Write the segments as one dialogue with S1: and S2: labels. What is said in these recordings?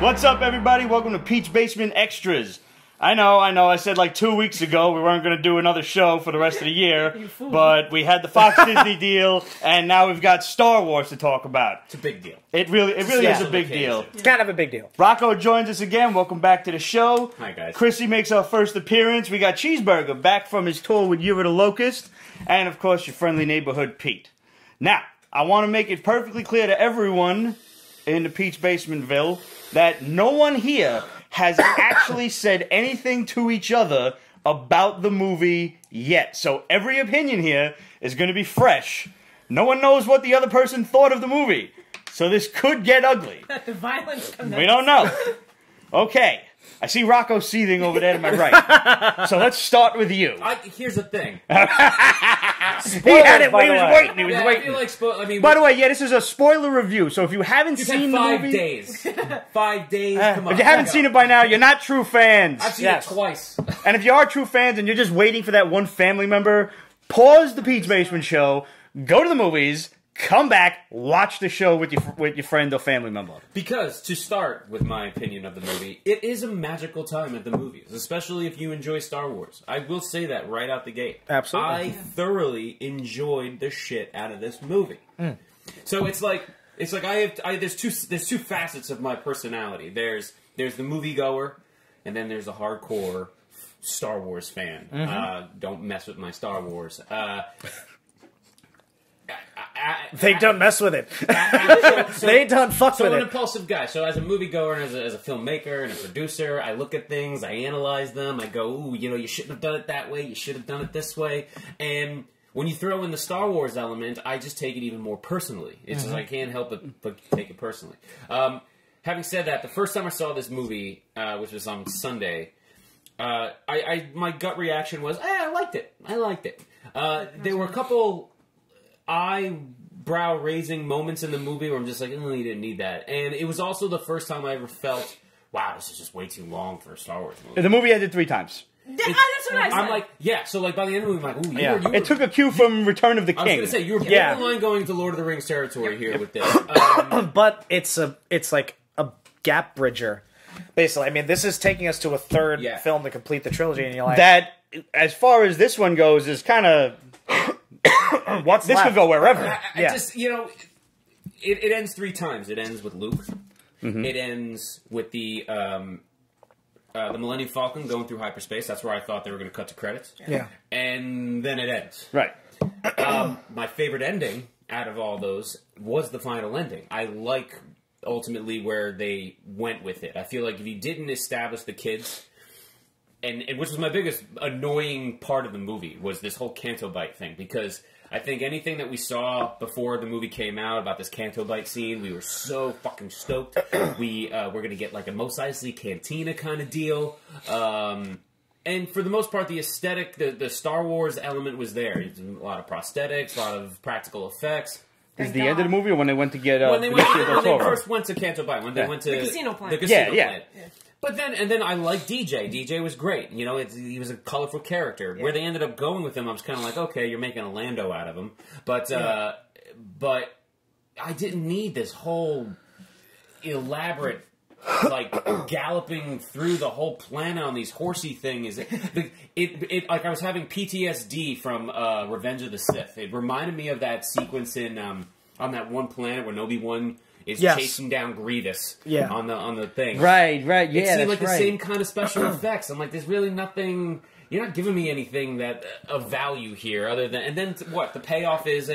S1: What's up, everybody? Welcome to Pete's Basement Extras. I know. I said like 2 weeks ago we weren't going to do another show for the rest of the year, but we had the Fox Disney deal, and now we've got Star Wars to talk about.
S2: It's a big deal.
S1: It really is a big deal.
S3: It's kind of a big deal.
S1: Rocco joins us again. Welcome back to the show.
S2: Hi, guys.
S1: Chrissy makes our first appearance. We got Cheeseburger back from his tour with Year of the Locust, and of course your friendly neighborhood Pete. Now, I want to make it perfectly clear to everyone in the Pete's Basementville that no one here has actually said anything to each other about the movie yet. So every opinion here is going to be fresh. No one knows what the other person thought of the movie. So this could get ugly.
S4: The violence comes.
S1: We don't know. Okay. I see Rocco seething over there to my right. So let's start with you.
S2: Here's the thing.
S1: He had it. He was waiting. He was waiting.
S2: I feel like
S1: By the way, yeah, this is a spoiler review. So if you haven't
S2: you've
S1: seen
S2: had
S1: the
S2: 5
S1: movie,
S2: days. 5 days. Come on.
S1: if you haven't seen it by now, you're not true fans.
S2: I've seen it twice.
S1: And if you are true fans and you're just waiting for that one family member, pause the Pete's Basement show, go to the movies, come back, watch the show with your friend or family member.
S2: Because, to start with my opinion of the movie, it is a magical time at the movies, especially if you enjoy Star Wars. I will say that right out the gate.
S3: Absolutely.
S2: I thoroughly enjoyed the shit out of this movie. So it's like there's two facets of my personality. There's the moviegoer, and then there's a hardcore Star Wars fan. Don't mess with my Star Wars.
S3: They don't mess with it. They don't fuck with
S2: I'm an
S3: it.
S2: impulsive guy. So as a moviegoer and as a filmmaker and a producer, I look at things, I analyze them, I go, ooh, you shouldn't have done it that way, you should have done it this way. And when you throw in the Star Wars element, I just take it even more personally. It's just I can't help but take it personally. Having said that, the first time I saw this movie, which was on Sunday, my gut reaction was, I liked it. I liked it. There were a couple eyebrow-raising moments in the movie where I'm just like, oh, you didn't need that. And it was also the first time I ever felt, wow, this is just way too long for a Star Wars movie.
S1: The movie ended 3 times.
S4: That's what I said.
S2: I'm like, yeah, so like by the end of the movie, I'm like, ooh, you were...
S1: It took a cue from Return of the King.
S2: I was going to say, you were borderline going to Lord of the Rings territory here with this.
S3: But it's like a gap bridger. Basically, I mean, this is taking us to a third film to complete the trilogy, and you're like...
S1: That, as far as this one goes, is kind of...
S3: What's
S1: this
S3: left?
S1: could go wherever.
S2: I just, it ends 3 times. It ends with Luke. It ends with the Millennium Falcon going through hyperspace. That's where I thought they were going to cut to credits.
S3: Yeah.
S2: And then it ends.
S1: Right.
S2: My favorite ending out of all those was the final ending. I like, ultimately, where they went with it. I feel like if you didn't establish the kids... And which was my biggest annoying part of the movie, was this whole Canto Bight thing. Because I think anything that we saw before the movie came out about this Canto Bight scene, we were so fucking stoked. We're going to get like a Mos Eisley Cantina kind of deal. And for the most part, the aesthetic, the Star Wars element was there. A lot of prosthetics, a lot of practical effects.
S1: Is the end of the movie or when they went to get...
S2: when they first went to Canto Bight, when they went to...
S4: The casino plant.
S2: The casino plant. But then I liked DJ. DJ was great. He was a colorful character. Where they ended up going with him, I was kind of like, okay, you're making a Lando out of him. But I didn't need this whole elaborate, like, galloping through the whole planet on these horsey things. Like I was having PTSD from Revenge of the Sith. It reminded me of that sequence in on that one planet where Obi-Wan is chasing down Grievous on the thing.
S1: Right, yeah,
S2: it seemed like the same kind of special effects. I'm like, there's really nothing... You're not giving me anything that of value here, other than... And then, what? The payoff is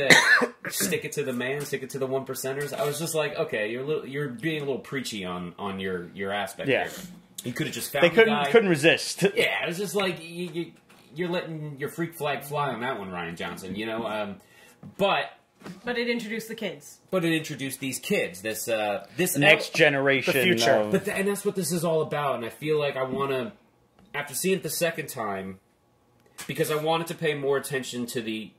S2: stick it to the man, stick it to the 1%ers? I was just like, okay, you're being a little preachy on your aspect here. You could have just found
S1: the guy. They couldn't resist.
S2: Yeah, it was just like, you're letting your freak flag fly on that one, Rian Johnson, But it introduced the kids. But it introduced these kids. This
S1: next generation.
S3: The future.
S2: And that's what this is all about. And I feel like I want to, after seeing it the second time, because I wanted to pay more attention to the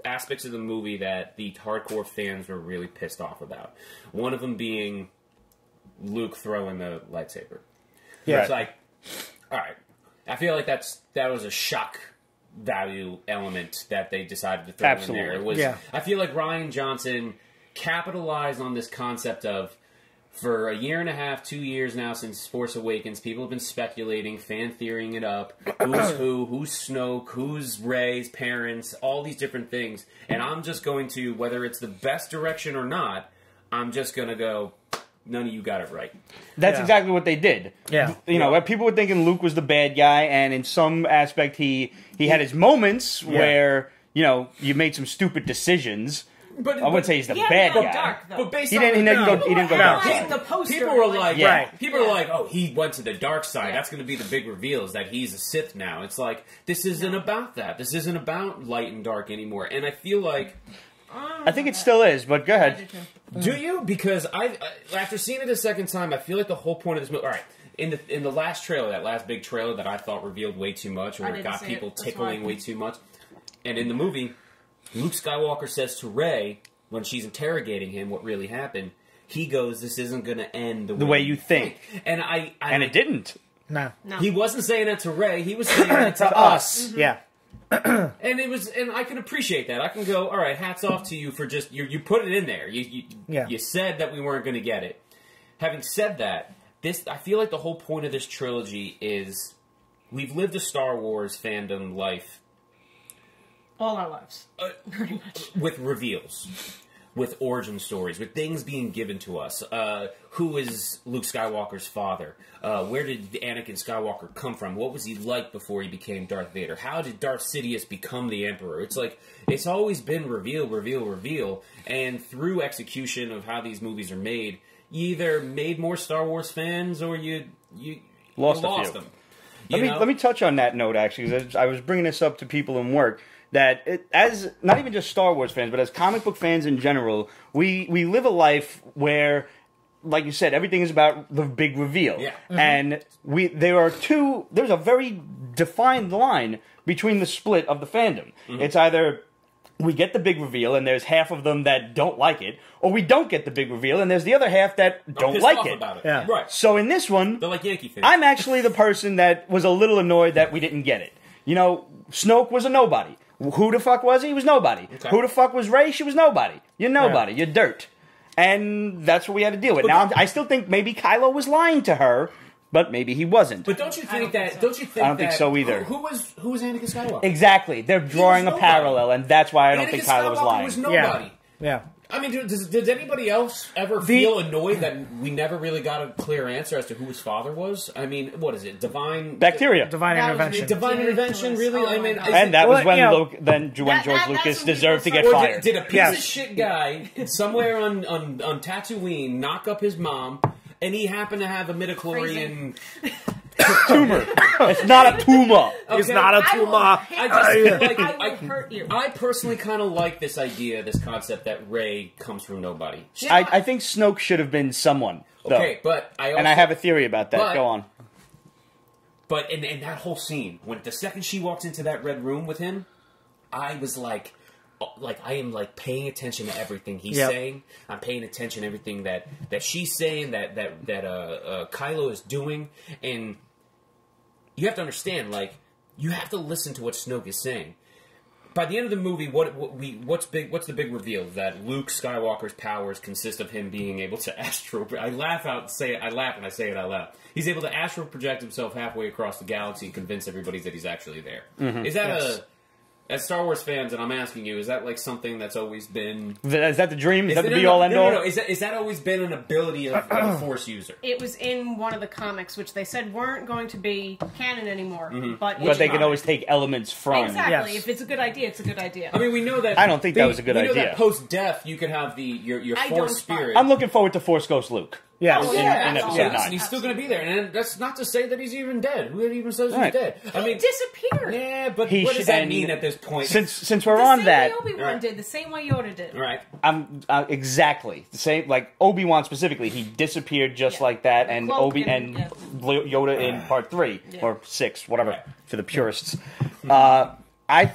S2: aspects of the movie that the hardcore fans were really pissed off about. One of them being Luke throwing the lightsaber.
S3: Yeah.
S2: It's like, all right. I feel like that was a shock value element that they decided to throw in there. It was, I feel like Rian Johnson capitalized on this concept of For a year and a half, 2 years now since Force Awakens, people have been speculating, fan theorying it up. Who's Snoke, who's Rey's parents, all these different things. And I'm just going to, whether it's the best direction or not, I'm just going to go, none of you got it right.
S1: That's exactly what they did.
S3: Yeah.
S1: You know, people were thinking Luke was the bad guy, and in some aspect he had his moments where, you know, you made some stupid decisions. I wouldn't say he's the bad guy.
S4: Dark,
S2: But based
S1: He
S2: on
S1: didn't go dark.
S4: Like the poster,
S2: people were like, people are
S4: Yeah.
S2: like, oh, he went to the dark side.
S4: Yeah.
S2: That's going to be the big reveal, is that he's a Sith now. It's like, this isn't about that. This isn't about light and dark anymore. And I feel like,
S1: I think it still is, but go ahead.
S2: do you? Because I after seeing it a second time, I feel like the whole point of this movie. All right, in the last trailer, that last big trailer that I thought revealed way too much, or it
S4: didn't
S2: got
S4: see
S2: people
S4: it. That's
S2: tickling
S4: why.
S2: way too much, and in the movie, Luke Skywalker says to Rey when she's interrogating him what really happened, he goes, "This isn't going to end the
S1: way you think."
S2: And
S1: And it didn't.
S3: No.
S2: He wasn't saying that to Rey. He was saying that to us.
S3: Yeah.
S2: And it was, and I can appreciate that. I can go, all right, hats off to you for just you put it in there. You said that we weren't going to get it. Having said that, I feel like the whole point of this trilogy is we've lived a Star Wars fandom life
S4: all our lives, pretty much.
S2: with reveals, with origin stories, with things being given to us. Who is Luke Skywalker's father? Where did Anakin Skywalker come from? What was he like before he became Darth Vader? How did Darth Sidious become the Emperor? It's like, it's always been reveal, reveal, reveal. And through execution of how these movies are made, you either made more Star Wars fans or you
S1: Lost
S2: them.
S1: Let me touch on that note, actually, 'cause I was bringing this up to people in work. That as not even just Star Wars fans, but as comic book fans in general, we live a life where, like you said, everything is about the big reveal.
S2: Yeah.
S1: And there's a very defined line between the split of the fandom. It's either we get the big reveal and there's half of them that don't like it, or we don't get the big reveal and there's the other half that don't
S2: pissed
S1: like
S2: off
S1: it.
S2: about it.
S3: Yeah.
S2: Right.
S1: So in this one,
S2: They're like Yankee fans.
S1: I'm actually the person that was a little annoyed that we didn't get it. You know, Snoke was a nobody. Who the fuck was he? He was nobody.
S2: Okay.
S1: Who the fuck was Rey? She was nobody. You're nobody. You're dirt. And that's what we had to deal with. Now, I still think maybe Kylo was lying to her, but maybe he wasn't.
S2: But don't you think that?
S4: so.
S2: Don't you think?
S1: I don't think so either.
S2: Who was Anakin Skywalker?
S1: Exactly. They're drawing a
S2: nobody.
S1: parallel, and that's why I don't
S2: Anakin
S1: think Kylo was
S2: Skywalker
S1: lying.
S2: was nobody.
S3: Yeah.
S2: I mean, did anybody else ever feel annoyed that we never really got a clear answer as to who his father was? I mean, what is it? Divine
S1: Bacteria.
S3: Divine
S4: That was
S3: intervention.
S2: Divine intervention, really?
S4: Oh
S2: I
S4: my
S2: mean,
S4: God.
S1: And that was
S3: Well,
S1: when
S3: you know,
S1: when George
S4: that's
S1: Lucas
S4: when
S1: deserved to
S4: people
S1: get
S2: or
S1: fired.
S2: did a piece
S3: Yes.
S2: of shit guy somewhere on Tatooine knock up his mom, and he happened to have a midichlorian?
S1: Tumor. It's not a tumor.
S3: It's
S2: Okay.
S3: not a
S4: I will
S3: tumor.
S4: hit
S2: I just
S4: you.
S2: feel like
S4: I will hurt you.
S2: I personally kind of like this idea, this concept that Rey comes from nobody.
S1: I think Snoke should have been someone, though.
S2: Okay, but I also,
S1: And I have a theory about that.
S2: But-
S1: Go on.
S2: But in that whole scene, when the second she walks into that red room with him, I was like I am like paying attention to everything he's saying. I'm paying attention to everything that she's saying, that Kylo is doing, and you have to understand, like, you have to listen to what Snoke is saying. By the end of the movie, what's the big reveal? That Luke Skywalker's powers consist of him being able to astral. I laugh and I say it out loud. He's able to astral project himself halfway across the galaxy and convince everybody that he's actually there. Is that as Star Wars fans, and I'm asking you, is that like something that's always been?
S1: Is that the dream? Is that the
S2: no,
S1: be-all, end-all?
S2: No. Is that always been an ability of a Force user?
S4: It was in one of the comics, which they said weren't going to be canon anymore. But
S1: But they can
S2: comic?
S1: always take elements from.
S4: exactly.
S3: Yes.
S4: If it's a good idea, it's a good idea.
S2: I mean, we know that.
S1: I don't think that was a good
S2: we know
S1: idea.
S2: that post-death, you could have your
S4: I
S2: Force
S4: don't
S2: spirit.
S1: I'm looking forward to Force Ghost Luke.
S3: Yes.
S4: Oh,
S1: in
S4: yeah,
S1: episode
S4: absolutely.
S1: 9.
S2: And he's still going to be there, and that's not to say that he's even dead. Who even says
S1: Right.
S2: he's dead? I
S4: he
S2: mean,
S4: disappeared.
S2: yeah, but
S1: He
S2: what does that
S1: and
S2: mean at this point?
S1: Since we're
S4: The
S1: on
S4: same
S1: that,
S4: way Obi-Wan
S2: Right.
S4: did, the same way Yoda did.
S2: right?
S1: I'm exactly the same. Like Obi-Wan specifically, he disappeared just
S4: Yeah.
S1: like that, and
S4: Cloak and-
S1: Yoda in Part 3
S4: Yeah.
S1: or 6, whatever,
S2: Right.
S1: for the purists. I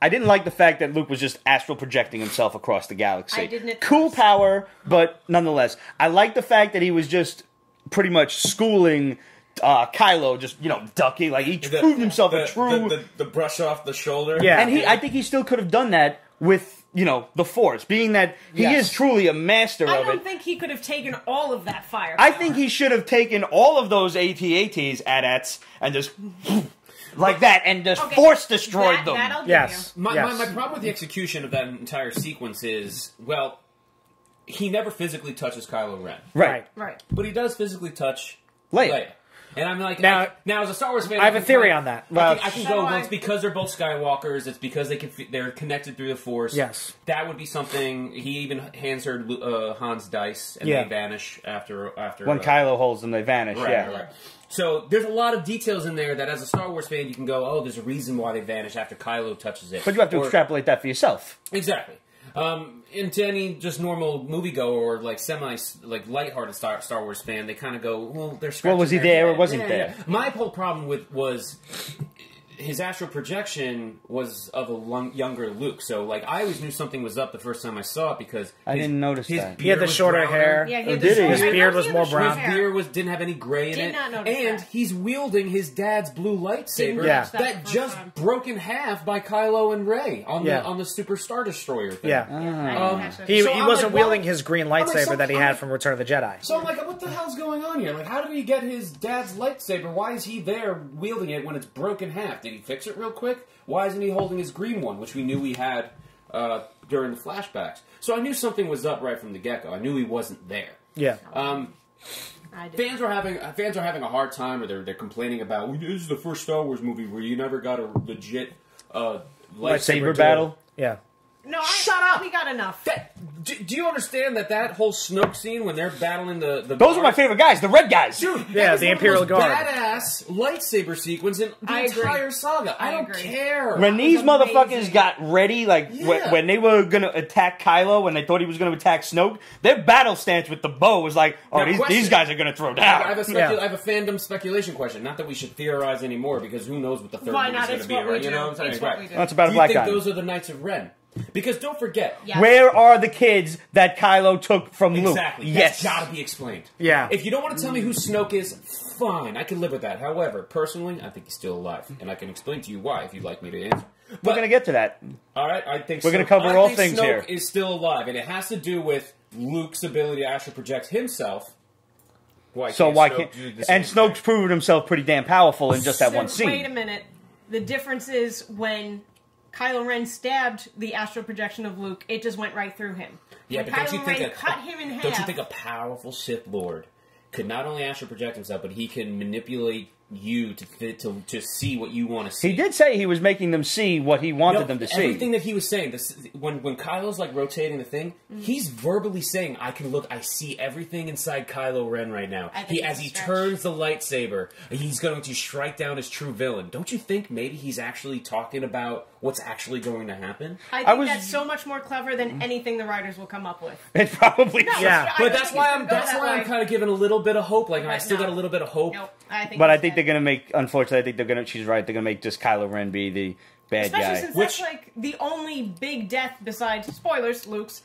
S1: didn't like the fact that Luke was just astral projecting himself across the galaxy.
S4: I didn't at
S1: Cool
S4: first.
S1: power, but nonetheless, I like the fact that he was just pretty much schooling Kylo, just ducking, like he proved himself a true.
S2: the brush off the shoulder.
S3: Yeah.
S1: And I think he still could have done that with you know, the Force, being that he is truly a master
S4: I
S1: of
S4: don't
S1: it.
S4: think he could have taken all of that fire.
S1: I think he should have taken all of those AT-ATs, AT-ATs, and just like that, and just force destroyed them.
S4: That'll give
S3: Yes.
S4: you.
S2: My problem with the execution of that entire sequence is, well, he never physically touches Kylo Ren.
S1: Right.
S4: Right.
S2: But he does physically touch
S1: Leia.
S2: Leia. And I'm like,
S3: Now-
S2: now as a Star Wars fan,
S3: I have a theory on that.
S2: Well,
S3: Well,
S2: I can
S4: so
S2: go,
S4: do
S2: well,
S4: I.
S2: it's because they're both Skywalkers. It's because they're connected through the Force.
S3: Yes.
S2: That would be something. He even hands her Han's dice, and
S3: Yeah.
S2: they vanish after
S1: When Kylo holds them, they vanish.
S2: Right,
S1: yeah.
S2: right. So there's a lot of details in there that, as a Star Wars fan, you can go, oh, there's a reason why they vanish after Kylo touches it.
S1: But you have to
S2: Or-
S1: extrapolate that for yourself.
S2: Exactly. Into any just normal moviegoer or like lighthearted Star Wars fan, they kind of go, well, they're scratching
S1: was he
S2: their
S1: there or
S2: head.
S1: wasn't there?
S2: My whole problem was his astral projection was of a younger Luke. So like I always knew something was up the first time I saw it because
S1: I didn't notice
S2: his
S1: that.
S2: beard
S3: He had the
S2: was
S3: shorter
S2: browner.
S3: hair.
S4: Yeah,
S1: Oh,
S4: he
S1: did he?
S3: His beard was more brown.
S2: His beard didn't have any gray in
S4: Did
S2: it,
S4: not notice
S2: and
S4: that.
S2: he's wielding his dad's blue lightsaber
S3: Yeah.
S4: That
S2: that
S4: the
S2: just
S4: first time.
S2: broke in half by Kylo and Rey on
S3: Yeah.
S2: the Super Star Destroyer thing.
S3: Yeah.
S4: I didn't catch that.
S3: He
S2: So I'm
S3: wasn't
S2: like,
S3: wielding
S2: why-
S3: his green
S2: like,
S3: lightsaber that he had from Return of the Jedi.
S2: So I'm like, what the hell's going on here? Like, how did he get his dad's lightsaber? Why is he there wielding it when it's broken in half? Did he fix it real quick? Why isn't he holding his green one, which we knew he had during the flashbacks? So I knew something was up right from the get-go. I knew he wasn't there.
S3: Yeah.
S4: I did.
S2: Fans are having a hard time, or they're complaining about, well, this is the first Star Wars movie where you never got a legit
S1: Lightsaber battle.
S3: Yeah.
S4: No,
S2: Shut up!
S4: We got enough.
S2: Do you understand that whole Snoke scene when they're battling the
S1: Those are my favorite guys, the red guys.
S2: Dude,
S3: Yeah,
S2: that was
S3: the
S2: one of
S3: Imperial
S2: most
S3: Guard.
S2: badass lightsaber sequence in the
S4: I agree.
S2: entire saga. I don't
S4: agree.
S2: care.
S1: When these
S4: was
S1: motherfuckers
S4: amazing.
S1: got ready, like
S2: Yeah.
S1: when they were gonna attack Kylo, when they thought he was gonna attack Snoke, their battle stance with the bow was like, oh,
S2: Now,
S1: these
S2: question.
S1: guys are gonna throw
S2: I
S1: down.
S2: have,
S3: Yeah.
S2: I have a fandom speculation question. Not that we should theorize anymore, because who knows what the third
S4: Why
S2: movie is
S4: not?
S2: going
S4: It's
S2: to be.
S4: what we
S2: Right? You
S4: do.
S2: know what I'm saying?
S4: It's what
S2: Right.
S4: we do.
S1: That's about
S2: Do
S1: a
S2: you
S1: black
S2: think
S1: guy.
S2: those are the Knights of Ren? Because don't forget,
S4: Yes.
S1: Where are the kids that Kylo took from Luke?
S2: exactly.
S1: Yes.
S2: That's got to be explained.
S3: Yeah.
S2: If you don't want to tell me who Snoke is, fine. I can live with that. However, personally, I think he's still alive, and I can explain to you why if you'd like me to answer.
S1: We're gonna get to that.
S2: All right, I think
S1: We're gonna
S2: Snoke-
S1: cover
S2: I
S1: all
S2: think
S1: things
S2: Snoke
S1: here.
S2: is still alive, and it has to do with Luke's ability to astral project himself.
S1: So why
S2: Snoke
S1: can't?
S2: do the same
S1: And Snoke's
S2: thing?
S1: proven himself pretty damn powerful in just that
S4: So,
S1: one scene.
S4: Wait a minute. The difference is when Kylo Ren stabbed the astral projection of Luke, it just went right through him.
S2: Yeah,
S4: When
S2: but don't
S4: Kylo
S2: you think
S4: Ren cut him in half?
S2: Don't you think a powerful Sith Lord could not only astral project himself, but he can manipulate you to see what you want to see?
S1: He did say he was making them see what he wanted them to see.
S2: Everything that he was saying, when Kylo's like rotating the thing, he's verbally saying, "I can look, I see everything inside Kylo Ren right now."
S4: I think
S2: As
S4: it's a
S2: he
S4: stretch.
S2: turns the lightsaber, he's going to strike down his true villain. Don't you think maybe he's actually talking about what's actually going to happen?
S4: I think
S1: was-
S4: that's so much more clever than anything the writers will come up with.
S1: It probably
S4: No,
S1: should.
S3: Yeah.
S4: I
S2: But
S4: don't
S2: that's
S4: think
S2: why
S4: it's
S2: I'm
S4: gonna go that way.
S2: kind of giving a little bit of hope. Like I
S4: But
S2: still
S4: no.
S2: got a little bit of hope.
S4: Nope. I think.
S1: But I
S4: he's
S1: think they're
S4: dead.
S1: gonna make. Unfortunately, I think they're gonna. She's right. They're gonna make just Kylo Ren be the bad
S4: Especially
S1: guy.
S4: since
S2: Which-
S4: that's like the only big death besides spoilers, Luke's,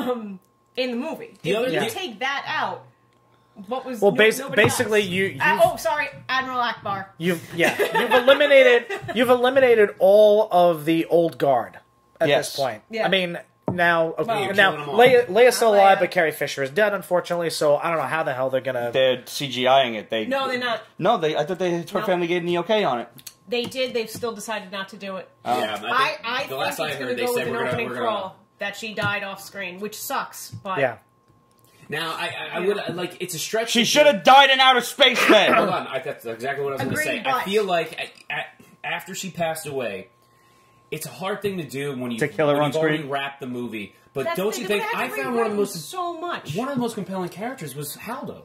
S4: in the movie.
S2: The
S4: If
S2: other-
S4: you
S2: yeah.
S4: take that out, what was
S3: Well,
S4: nobody
S3: basically,
S4: else? Sorry, Admiral Akbar.
S3: you've eliminated all of the old guard at
S1: Yes.
S3: this point.
S4: Yeah.
S3: I mean, now
S2: you're
S3: now
S2: killing them all.
S3: Leia's still
S4: Not
S3: alive,
S4: Leia.
S3: but Carrie Fisher is dead, unfortunately. So I don't know how the hell they're gonna.
S1: They're CGIing it.
S4: No, they're not.
S1: No, I thought her
S4: No.
S1: family gave the okay on it.
S4: They did. They've still decided not to do it.
S2: Yeah,
S4: I
S2: the
S4: think
S2: last I
S4: it's going
S2: heard,
S4: to
S2: they
S4: go
S2: said
S4: with an
S2: we're
S4: opening
S2: gonna.
S4: crawl that she died off screen, which sucks. But
S3: Yeah.
S2: Now I would like it's a stretch.
S1: She should have died in outer space then.
S2: Hold on, that's exactly what I was going to say.
S4: Agreed,
S2: I
S4: but-
S2: feel like after she passed away, it's a hard thing to do when you
S1: To kill her
S2: when
S1: on
S2: you've already
S1: screen?
S2: wrapped the movie. But
S4: that's
S2: don't
S4: the
S2: you
S4: thing,
S2: think
S4: they
S2: I
S4: have to
S2: found one of the
S4: rewrite
S2: most
S4: so much.
S2: one of the most compelling characters was Haldo.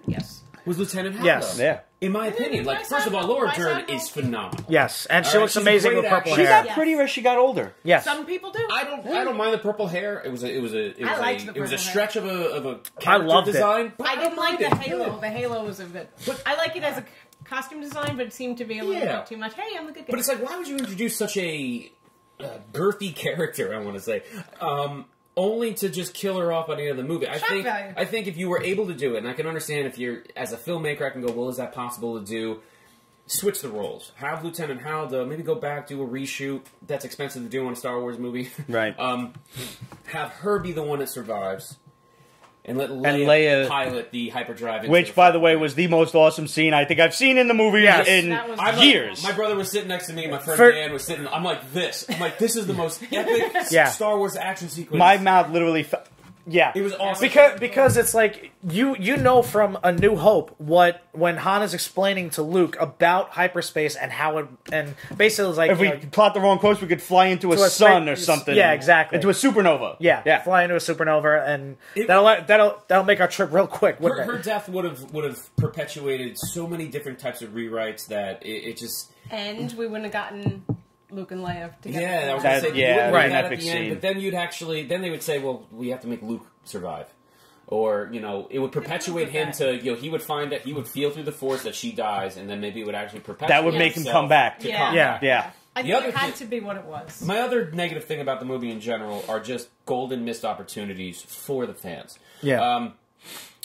S4: Yes.
S2: Was Lieutenant Haldo?
S3: Yes.
S1: Yeah.
S2: In my opinion, like first of all, Laura Dern is phenomenal.
S3: Yes, and she
S2: All right,
S3: looks
S2: she's a
S3: amazing
S2: great
S3: with purple
S2: actress.
S1: She
S3: hair.
S1: got prettier as she got older.
S3: Yes.
S4: Some people do.
S2: I don't mind the purple hair. It was a
S4: liked the
S2: it was a
S4: purple
S2: stretch of a
S3: I
S2: character
S3: loved it.
S2: design. But
S4: I didn't like
S2: mind
S4: the
S2: it.
S4: halo. The halo was a bit.
S2: But-
S4: I like it as a costume design, but it seemed to be a little
S2: Yeah.
S4: bit too much. Hey, I'm the good guy.
S2: But it's like, why would you introduce such a girthy character? I want to say, only to just kill her off by the end of the movie.
S4: Shock value.
S2: I think if you were able to do it, and I can understand if you're as a filmmaker, I can go, well, is that possible to do? switch the roles. Have Lieutenant Haldo maybe go back, do a reshoot. That's expensive to do on a Star Wars movie.
S1: Right.
S2: Have her be the one that survives. And let
S1: Leia
S2: pilot the hyperdrive.
S1: Which, by the way, was the most awesome scene I think I've seen in the movie in years.
S2: My brother was sitting next to me, my friend Dan was sitting... I'm like, this is the most epic Star Wars action sequence.
S1: My mouth literally...
S3: Yeah,
S2: it was awesome
S3: because it's like you know from A New Hope when Han is explaining to Luke about hyperspace and how it and basically it's like
S1: if we plot the wrong course, we could fly into a sun or something.
S3: Yeah, exactly.
S1: Into a supernova.
S3: Yeah, fly into a supernova, and that'll make our trip real quick.
S2: Her death would have perpetuated so many different types of rewrites that it just
S4: and we wouldn't have gotten Luke and Leia together.
S2: Yeah, I was going to say,
S1: yeah,
S2: right. At the end, but then then they would say, well, we have to make Luke survive. Or, it would perpetuate him to, he would find that he would feel through the Force that she dies, and then maybe it would actually perpetuate
S1: that would make him come back.
S4: Yeah. I think it had to be what it was.
S2: My other negative thing about the movie in general are just golden missed opportunities for the fans.
S3: Yeah.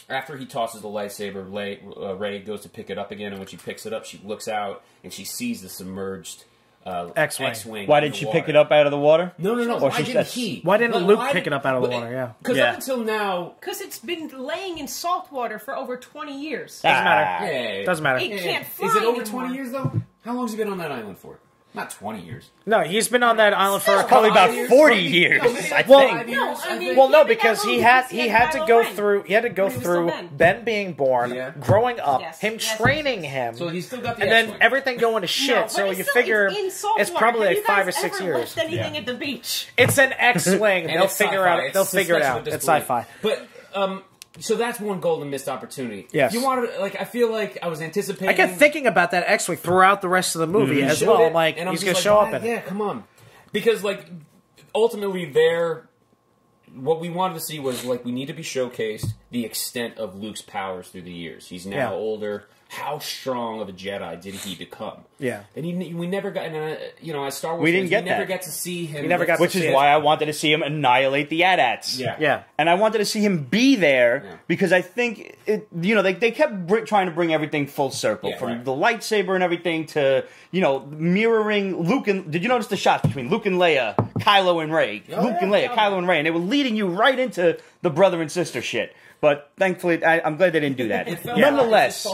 S2: After he tosses the lightsaber, Rey goes to pick it up again, and when she picks it up, she looks out, and she sees the submerged... X-Wing.
S1: Why didn't she pick it up out of the water?
S2: No. Why didn't he?
S3: Why didn't Luke pick it up out of the water? Yeah.
S2: Because up until now...
S4: Because it's been laying in salt water for over 20 years.
S3: Doesn't matter. Doesn't matter.
S4: It can't fly
S2: Is it over
S4: anymore.
S2: 20 years, though? How long has he been on that island for? Not 20 years.
S3: No, he's been on that island for
S1: probably about 40 years. I think.
S3: No, because he had to go through Ben being born, growing up, him training him,
S2: so he's still got the
S3: and then everything going to shit. So you figure it's probably like 5 or 6 years.
S4: Anything at the beach?
S3: It's an X-wing. They'll figure it out. It's sci-fi.
S2: But so that's one golden missed opportunity.
S3: Yes.
S2: You wanted, I feel like I was anticipating...
S3: I kept thinking about that X-Wing throughout the rest of the movie as well. I'm like, he's going to show up in it.
S2: Yeah, come on. Because, ultimately what we wanted to see was, we need to be showcased the extent of Luke's powers through the years. He's now older. How strong of a Jedi did he become?
S3: Yeah.
S2: And we never got, as Star Wars
S1: we didn't
S2: fans,
S1: get
S2: never got to see him.
S1: Which is why I wanted to see him annihilate the AT-ATs.
S3: Yeah.
S1: And I wanted to see him be there because I think, they kept trying to bring everything full circle. From the lightsaber and everything to, mirroring Luke and... Did you notice the shots between Luke and Leia, Kylo and Rey? Kylo and Rey. And they were leading you right into the brother and sister shit. But thankfully, I'm glad they didn't do that. Nonetheless,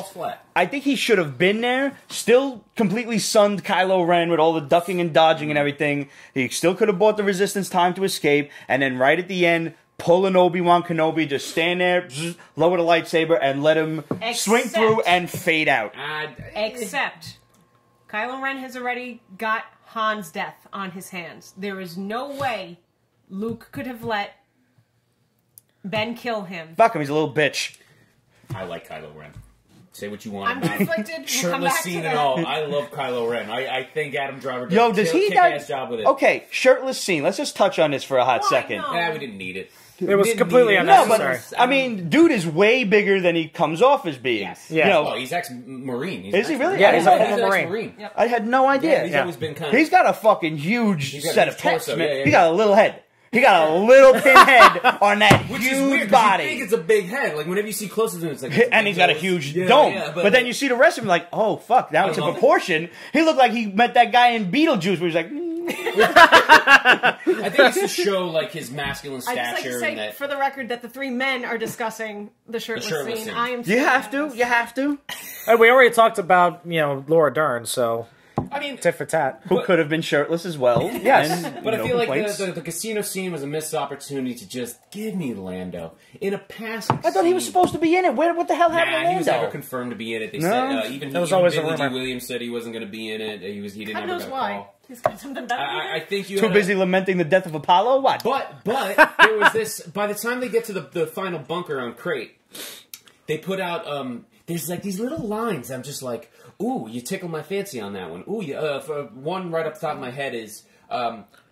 S1: I think he should have been there. Still completely sunned Kylo Ren with all the ducking and dodging and everything. He still could have bought the Resistance time to escape. And then right at the end, pull an Obi-Wan Kenobi, just stand there, lower the lightsaber, and let him swing through and fade out.
S4: Except, Kylo Ren has already got Han's death on his hands. There is no way Luke could have let Ben kill him.
S1: Fuck him, he's a little bitch.
S2: I like Kylo Ren. Say what you want
S4: I'm
S2: about
S4: conflicted.
S2: Shirtless scene and all. I love Kylo Ren. I think Adam Driver did a kick-ass job with it.
S1: Okay, shirtless scene. Let's just touch on this for a hot second.
S4: No.
S2: Yeah, we didn't need it.
S3: It was completely unnecessary.
S1: No, but, dude is way bigger than he comes off as being.
S4: Yes.
S2: Yeah. He's ex-Marine.
S1: Is he really?
S3: Yeah, he's a former Marine.
S4: Yep.
S1: I had no idea.
S2: Yeah, he's always been kind of...
S1: He's got a fucking huge set of pecs, man.
S2: Yeah.
S1: He got a little head. He got a little pin head on that
S2: Which
S1: huge
S2: is weird,
S1: body.
S2: You think it's a big head. Whenever you see closer to him, it's like...
S1: And he's got a huge dome.
S2: Yeah,
S1: but then you see the rest of him like, oh, fuck, now it's a proportion. He looked like he met that guy in Beetlejuice where he's like...
S2: I think it's to show, his masculine stature.
S4: I'd just like to say, for the record, that the three men are discussing the shirtless scene. I am...
S1: You have to.
S3: And we already talked about, Laura Dern, so... tit for tat.
S1: Who could have been shirtless as well. Yes.
S2: But I feel like the casino scene was a missed opportunity to just give me Lando in a passing
S1: I thought he was supposed to be in it. What the hell happened to Lando?
S2: He was never confirmed to be in it. They said even
S3: was always a rumor.
S2: Billy D. Williams said he wasn't going to be in it. He didn't
S4: God
S2: ever
S4: knows
S2: get a
S4: why.
S2: call.
S4: He's got something better.
S2: I think you
S1: too busy lamenting the death of Apollo. What?
S2: But there was this. By the time they get to the final bunker on Crate, they put out. There's these little lines. I'm just like, ooh, you tickle my fancy on that one. Ooh, for one right up the top of my head is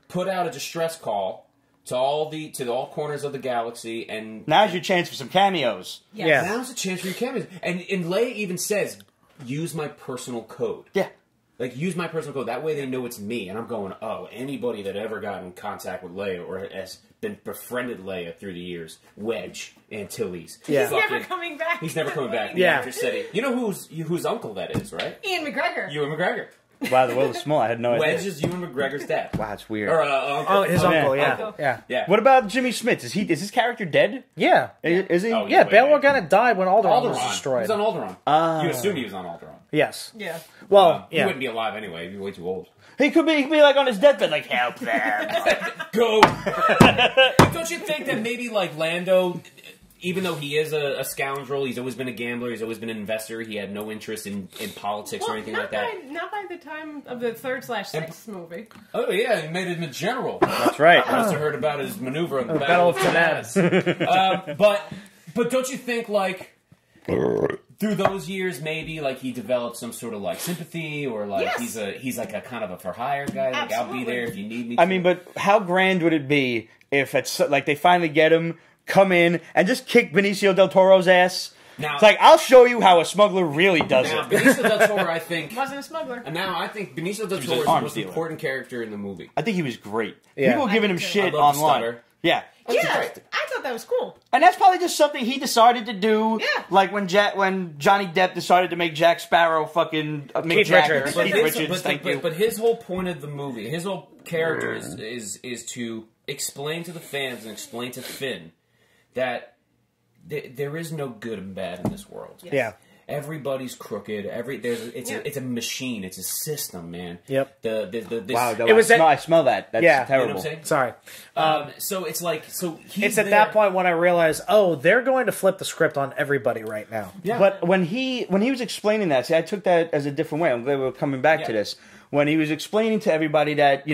S2: put out a distress call to all corners of the galaxy, and
S1: now's your chance for some cameos.
S4: Yes.
S3: Yeah.
S2: Now's the chance for your cameos. And Leia even says, use my personal code.
S1: Yeah.
S2: Like, use my personal code. That way they know it's me. And I'm going, oh, anybody that ever got in contact with Leia or has been befriended Leia through the years, Wedge, Antilles.
S3: Yeah.
S4: He's never coming back.
S2: He's never coming back. The
S3: Yeah.
S2: actor said it. You know whose uncle that is, right?
S4: Ian McGregor.
S2: Ewan McGregor.
S1: Wow, the world is small. I had no idea.
S2: Wedge is Ewan McGregor's dad.
S1: Wow, it's weird.
S2: Or uncle.
S3: Oh, his uncle, yeah.
S2: Uncle.
S3: Yeah.
S2: Yeah.
S1: What about Jimmy Smits? Is his character dead?
S3: Yeah.
S1: Is he?
S2: Oh,
S3: Yeah,
S2: wait,
S3: Bail
S2: wait.
S3: Organa died when Alderaan was
S2: Alderaan. He
S3: destroyed.
S2: was on Alderaan. You assume he was on Alderaan.
S3: Yes.
S4: Yeah.
S3: Well,
S2: He
S3: yeah.
S2: wouldn't be alive anyway. He'd be way too old.
S1: He could be like on his deathbed, like help them.
S2: Go! But don't you think that maybe, like, Lando, even though he is a scoundrel, he's always been a gambler, he's always been an investor, he had no interest in politics or anything like that.
S4: Not by the time of the 3rd/6th movie.
S2: Oh, yeah, he made him a general.
S1: That's right.
S2: I must have heard about his maneuver on the
S3: Battle
S2: Battle
S3: of
S2: of
S3: Tanaz.
S2: But don't you think, like, through those years, maybe, like, he developed some sort of, like, sympathy, or, like,
S4: Yes.
S2: he's like a kind of a for-hire guy, like, I'll be
S4: Absolutely.
S2: there if you need me.
S1: I mean, but how grand would it be if it's like they finally get him, come in, and just kick Benicio del Toro's ass?
S2: Now-
S1: It's like, I'll show you how a smuggler really does
S2: Now,
S1: it.
S2: Benicio del Toro, I think...
S4: Wasn't a smuggler.
S2: And now I think Benicio del
S1: was
S2: Toro
S1: an
S2: is the
S1: arms
S2: most
S1: dealer.
S2: important character in the movie.
S1: I think he was great.
S3: Yeah.
S1: People were giving him
S4: I do too.
S1: shit
S2: I love the
S1: online.
S2: stutter.
S1: Yeah.
S4: Yeah,
S2: great.
S4: I thought that was cool.
S1: And that's probably just something he decided to do.
S4: Yeah.
S1: Like when Johnny Depp decided to make Jack Sparrow fucking Mick
S3: Keith
S1: Jagger.
S3: Richards.
S1: Keith
S2: his-
S1: Richards, thank you.
S2: but his whole point of the movie, his whole character is to explain to the fans and explain to Finn that there is no good and bad in this world.
S3: Yeah.
S2: Everybody's crooked. It's a machine. It's a system, man.
S3: Yep.
S1: Wow,
S3: It was
S1: I smell that. That's
S3: Yeah.
S1: terrible.
S2: You know what I'm saying?
S3: Sorry.
S2: So it's like he's
S3: It's at
S2: there.
S3: that point when I realized, oh, they're going to flip the script on everybody right now.
S2: Yeah.
S1: But when he was explaining that, see, I took that as a different way. I'm glad we're coming back to
S2: Yeah.
S1: this. When he was explaining to everybody that,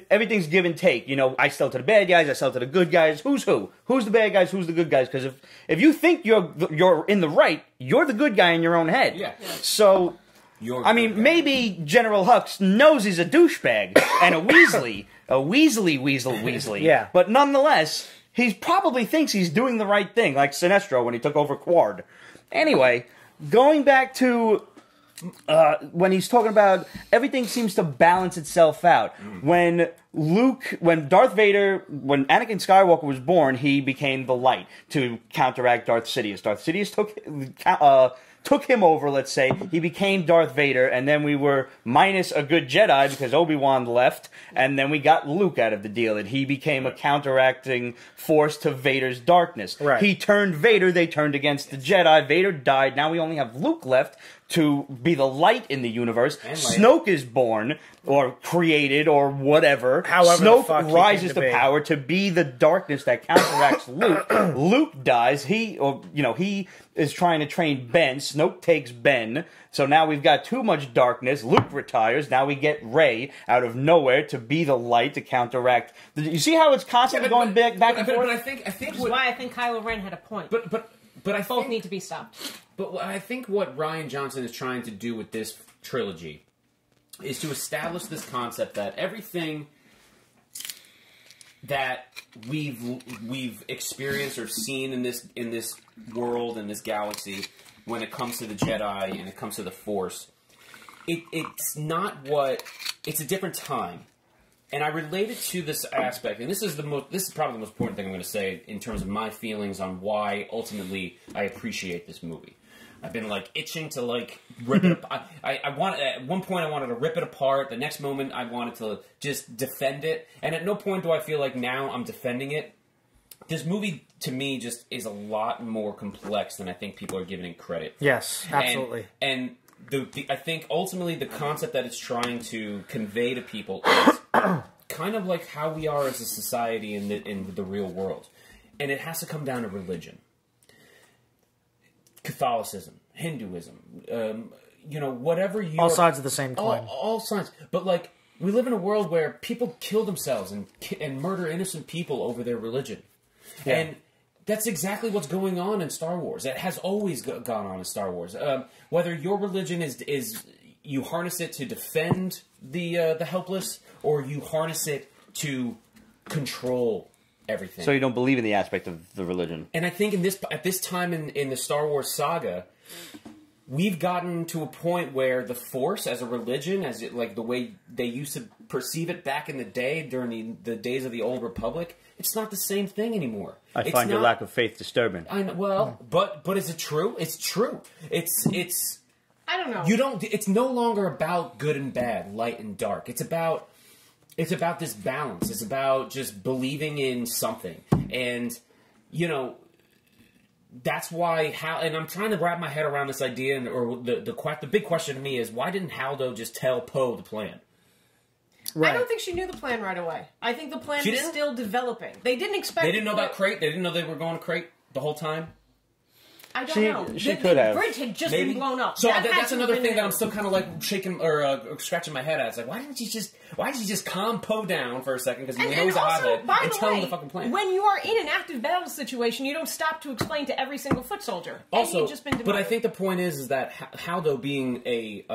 S1: everything's give and take. I sell to the bad guys, I sell to the good guys. Who's who? Who's the bad guys? Who's the good guys? Because if you think you're in the right, you're the good guy in your own head.
S2: Yeah.
S1: So, I mean, maybe General Hux knows he's a douchebag and a Weasley.
S3: Yeah.
S1: But nonetheless, he probably thinks he's doing the right thing, like Sinestro when he took over Quard. Anyway, going back to when he's talking about everything seems to balance itself out. When Anakin Skywalker was born, he became the light to counteract Darth Sidious. Darth Sidious took him over, let's say. He became Darth Vader, and then we were minus a good Jedi because Obi-Wan left, and then we got Luke out of the deal, and he became a counteracting force to Vader's darkness.
S3: Right.
S1: He turned Vader, they turned against the Jedi, Vader died, now we only have Luke left to be the light in the universe.
S2: And light.
S1: Snoke is born, or created, or whatever.
S3: However the fuck
S1: Snoke
S3: he
S1: rises
S3: came to
S1: to
S3: be.
S1: power to be the darkness that counteracts Luke. Luke dies. He is trying to train Ben. Snoke takes Ben. So now we've got too much darkness. Luke retires. Now we get Rey out of nowhere to be the light to counteract. You see how it's constantly going back and forth?
S2: But I think
S4: Which is why I think Kylo Ren had a point.
S2: But I
S4: Both
S2: think,
S4: need to be stopped.
S2: But I think what Rian Johnson is trying to do with this trilogy is to establish this concept that everything that we've experienced or seen in this world, in this galaxy, when it comes to the Jedi and it comes to the Force, it's not what it's a different time. And I related to this aspect, and this is probably the most important thing I'm going to say in terms of my feelings on why ultimately I appreciate this movie. I've been itching to rip it apart. At one point I wanted to rip it apart. The next moment I wanted to just defend it. And at no point do I feel like now I'm defending it. This movie to me just is a lot more complex than I think people are giving it credit for.
S3: Yes, absolutely.
S2: And I think ultimately the concept that it's trying to convey to people is kind of like how we are as a society in the real world. And it has to come down to religion. Catholicism, Hinduism, whatever you...
S3: All sides of the same coin.
S2: All sides. But, we live in a world where people kill themselves and murder innocent people over their religion.
S3: Yeah.
S2: And that's exactly what's going on in Star Wars. It has always gone on in Star Wars. Whether your religion is you harness it to defend the helpless, or you harness it to control everything.
S1: So you don't believe in the aspect of the religion.
S2: And I think at this time in the Star Wars saga, we've gotten to a point where the Force as a religion, as it, like the way they used to perceive it back in the day during the days of the Old Republic, it's not the same thing anymore.
S1: I find your lack of faith disturbing.
S2: I know, well, but is it true? It's true. It's
S4: I don't know.
S2: you don't. It's no longer about good and bad, light and dark. It's about this balance. It's about just believing in something, and you know. That's why and I'm trying to wrap my head around this idea, or the big question to me is, why didn't Haldo just tell Poe the plan?
S3: Right.
S4: I don't think she knew the plan right away. I think the plan
S2: She
S4: was
S2: didn't?
S4: still developing. They didn't expect.
S2: They didn't know about Crate. They didn't know they were going to Crate the whole time.
S4: I don't
S1: She-
S4: know.
S1: she
S4: The
S1: could have.
S4: bridge had just
S2: Maybe
S4: been blown up.
S2: So
S4: That had
S2: that's
S4: to have
S2: another
S4: been
S2: thing that
S4: it.
S2: I'm still kind of like shaking or scratching my head at. It's like, why didn't you just calm Poe down for a second, because we know he's a hothead,
S4: by
S2: and
S4: the
S2: tell him
S4: way,
S2: the fucking plan.
S4: when you are in an active battle situation, you don't stop to explain to every single foot soldier. And
S2: Also,
S4: you've just been
S2: but I
S4: demoted.
S2: think the point is that Haldo, being a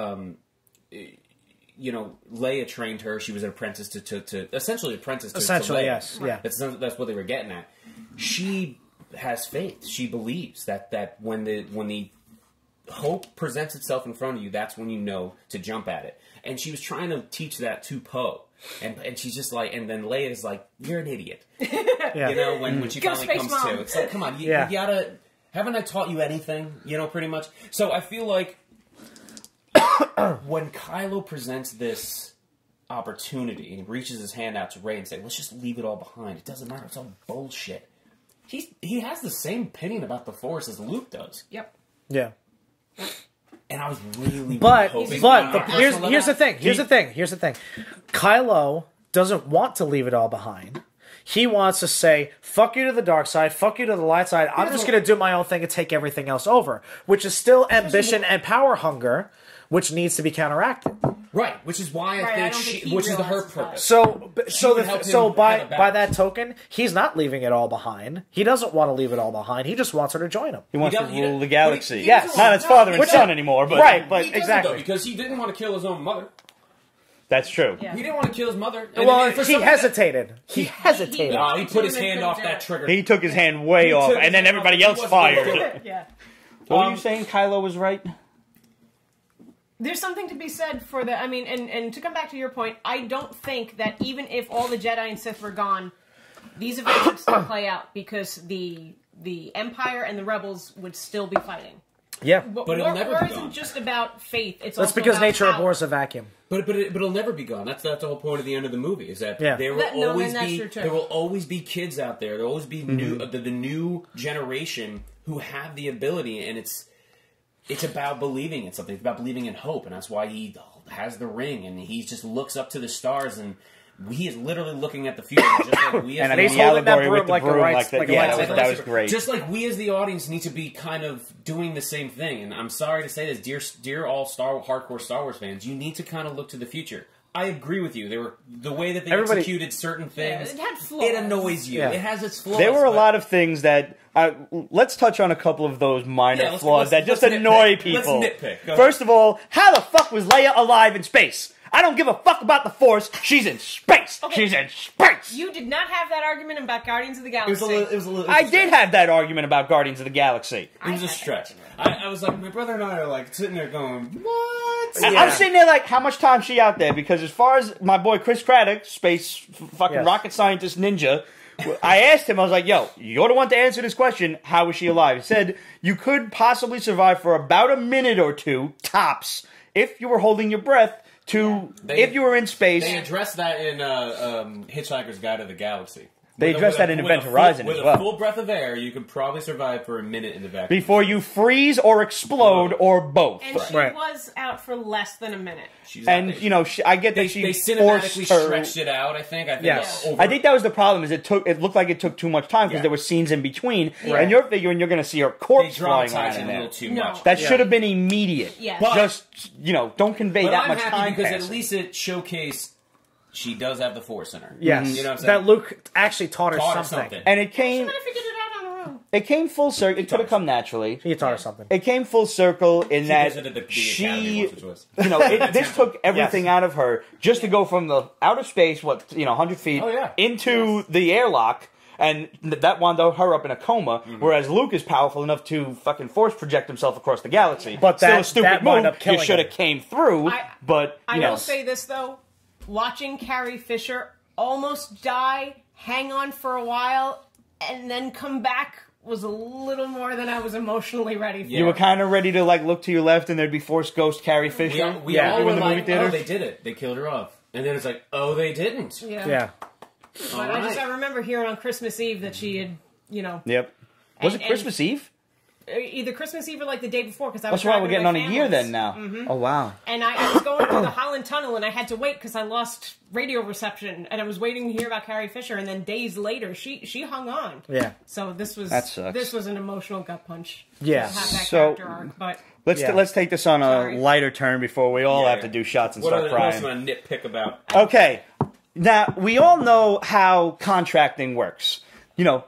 S2: Leia trained her. She was an apprentice to essentially apprentice to
S3: Essentially,
S2: Leia.
S3: yes, yeah.
S2: That's what they were getting at. She has faith. She believes that when the hope presents itself in front of you, that's when you know to jump at it. And she was trying to teach that to Poe. And she's just like, and then Leia's like, you're an idiot.
S3: Yeah.
S2: You know, when she
S4: Go
S2: finally
S4: Space
S2: comes
S4: Mom.
S2: to. It's like, come on, you
S3: Yeah.
S2: gotta, haven't I taught you anything? You know, pretty much. So I feel like when Kylo presents this opportunity and he reaches his hand out to Rey and say, let's just leave it all behind. It doesn't matter. It's all bullshit. He has the same opinion about the Force as Luke does.
S4: Yep.
S3: Yeah.
S2: And I was really
S3: But
S2: hoping
S3: here's the thing. Here's the thing. Kylo doesn't want to leave it all behind. He wants to say, fuck you to the dark side, fuck you to the light side. I'm just going to do my own thing and take everything else over. Which is still ambition and power hunger, which needs to be counteracted.
S2: Right, which is why
S4: Right, I
S2: I
S4: don't
S2: think
S4: think
S2: she,
S4: he
S2: which is her
S4: realizes that.
S2: purpose.
S3: So
S2: would help him
S3: by
S2: have a
S3: by
S2: balance.
S3: that token, he's not leaving it all behind. He doesn't want to leave it all behind. He just wants her to join him.
S1: He wants to
S2: doesn't-
S1: rule the
S2: he
S1: galaxy.
S2: doesn't
S3: Yes.
S1: Not as father and
S2: Which-
S1: son anymore, but
S3: Right, but
S2: He doesn't,
S3: exactly.
S2: though, because he didn't want to kill his own mother.
S1: that's true.
S4: Yeah.
S2: He didn't want to kill his mother. And
S3: Well,
S2: then for
S3: he
S2: some-
S3: hesitated. He hesitated.
S2: No, he put his hand off that trigger.
S1: He took his hand way off,
S2: took
S1: and then
S2: his hand
S1: everybody
S2: off.
S1: else
S2: He wasn't gonna do
S1: fired.
S2: it.
S4: Yeah.
S1: What were you saying? Kylo was right?
S4: There's something to be said for the. I mean, and to come back to your point, I don't think that even if all the Jedi and Sith were gone, these events would still play out because the Empire and the Rebels would still be fighting.
S3: Yeah.
S2: But it'll
S4: war,
S2: never
S4: war
S2: be
S4: isn't
S2: gone.
S4: just about faith. It's
S3: That's
S4: also
S3: because
S4: about
S3: nature
S4: power.
S3: abhors a vacuum.
S2: But it'll never be gone. That's the whole point of the end of the movie. Is that
S3: Yeah.
S2: there will
S4: No,
S2: always
S4: then that's
S2: be
S4: true, too.
S2: there will always be kids out there. There will always be new the new generation who have the ability, and it's about believing in something. It's about believing in hope, and that's why he has the ring, and he just looks up to the stars, and he is literally looking at the future, just like we as
S1: And I
S2: the
S1: mean,
S3: he's
S1: the
S3: holding that
S1: allegory
S3: broom
S1: with the
S3: like a
S1: broom,
S3: right-
S1: like that.
S3: like a
S1: Yeah,
S3: lightsaber.
S1: that was great.
S2: Just like we as the audience need to be kind of doing the same thing. And I'm sorry to say this, dear all hardcore Star Wars fans, you need to kind of look to the future. I agree with you. The way that they
S3: Everybody-
S2: executed certain things.
S4: it had flaws.
S2: It annoys you.
S3: Yeah.
S2: It has its flaws.
S1: There were a
S2: but-
S1: lot of things that. Let's touch on a couple of those minor
S2: Yeah,
S1: flaws that just
S2: let's
S1: annoy
S2: nitpick.
S1: people.
S2: Let's nitpick. Go
S1: First of all, how the fuck was Leia alive in space? I don't give a fuck about the Force. She's in space.
S4: Okay.
S1: She's in space.
S4: You did not have that argument about Guardians of the
S2: It was
S4: Galaxy.
S2: a little.
S1: I did have that argument about Guardians of the Galaxy.
S2: It was a stretch. I was like, my brother and I are like sitting there going, what?
S1: I'm sitting there like, how much time's she out there? Because as far as my boy Chris Craddock, space fucking
S3: Yes.
S1: rocket scientist ninja, I asked him, I was like, yo, you're the one to answer this question. How was she alive? He said, you could possibly survive for about a minute or two, tops, if you were holding your breath, if you were in space.
S2: They addressed that in Hitchhiker's Guide to the Galaxy.
S1: They addressed that in Event Horizon
S2: with
S1: as well.
S2: With a full breath of air, you could probably survive for a minute in the vacuum.
S1: Before you freeze or explode or both.
S4: And she
S3: Right.
S4: was out for less than a minute.
S2: She's
S1: And,
S2: out.
S1: you know, I get
S2: they
S1: that she
S2: cinematically
S1: forced her.
S2: stretched it out. I think.
S3: Yes.
S2: Over.
S1: I think that was the problem. Is it looked like it took too much time because
S2: Yeah.
S1: there were scenes in between,
S4: Right.
S1: and you're figuring you're going to see her
S2: they
S1: corpse flying
S2: dramatized
S1: around
S2: it
S1: in
S2: a
S1: there.
S2: little too
S4: No.
S2: much.
S1: That
S3: Yeah.
S1: should have been immediate.
S4: Yes.
S2: But-
S1: Just don't convey
S2: But
S1: that
S2: I'm
S1: much
S2: happy
S1: time
S2: because
S1: passing.
S2: at least it showcased she does have the Force in her.
S3: Yes.
S2: You know what I'm
S3: that
S2: saying?
S3: Luke actually taught her
S2: Taught her
S3: something.
S2: something.
S1: And it
S4: She
S1: came
S4: might have figured it out on her own.
S1: it came full circle. It could have come naturally.
S3: He taught her something.
S1: It came full circle in
S2: She
S1: that
S2: visited the academy
S1: she,
S2: once or twice.
S1: you know, this took everything
S3: Yes.
S1: out of her just to go from the outer space, 100 feet,
S2: Oh, yeah.
S1: into the airlock. And that wound her up in a coma, whereas Luke is powerful enough to fucking force project himself across the galaxy.
S3: But
S1: still
S3: that-
S1: a stupid
S3: that wound
S1: move.
S3: up killing
S1: You should have
S3: him.
S1: came through, but
S4: I
S1: you know.
S4: will say this though, watching Carrie Fisher almost die, hang on for a while, and then come back was a little more than I was emotionally ready for.
S1: You were kind of ready to like look to your left and there'd be Force Ghost Carrie Fisher.
S2: We all
S1: in
S2: were
S1: the movie
S2: like,
S1: theater.
S2: oh, they did it. They killed her off. And then it's like, oh, they didn't.
S3: Yeah.
S4: But I remember hearing on Christmas Eve that she had, you know,
S1: Yep. Was
S4: And-
S1: it Christmas Eve?
S4: either Christmas Eve or like the day before, because I was
S1: That's why we're
S4: driving
S1: getting
S4: to
S1: on
S4: my
S1: a year
S4: family's.
S1: then now. Oh wow.
S4: And I was going through the Holland Tunnel, and I had to wait because I lost radio reception, and I was waiting to hear about Carrie Fisher. And then days later, she hung on.
S3: Yeah.
S4: So this was
S1: That sucks.
S4: This was an emotional gut punch.
S3: Yeah.
S4: To have that
S1: So-
S4: character arc, but
S1: Let's take this on a
S4: Sorry.
S1: lighter turn before we all
S2: Yeah.
S1: have to do shots and
S2: What
S1: start
S2: else
S1: crying.
S2: am I nitpick about?
S1: Okay. Now, we all know how contracting works. You know,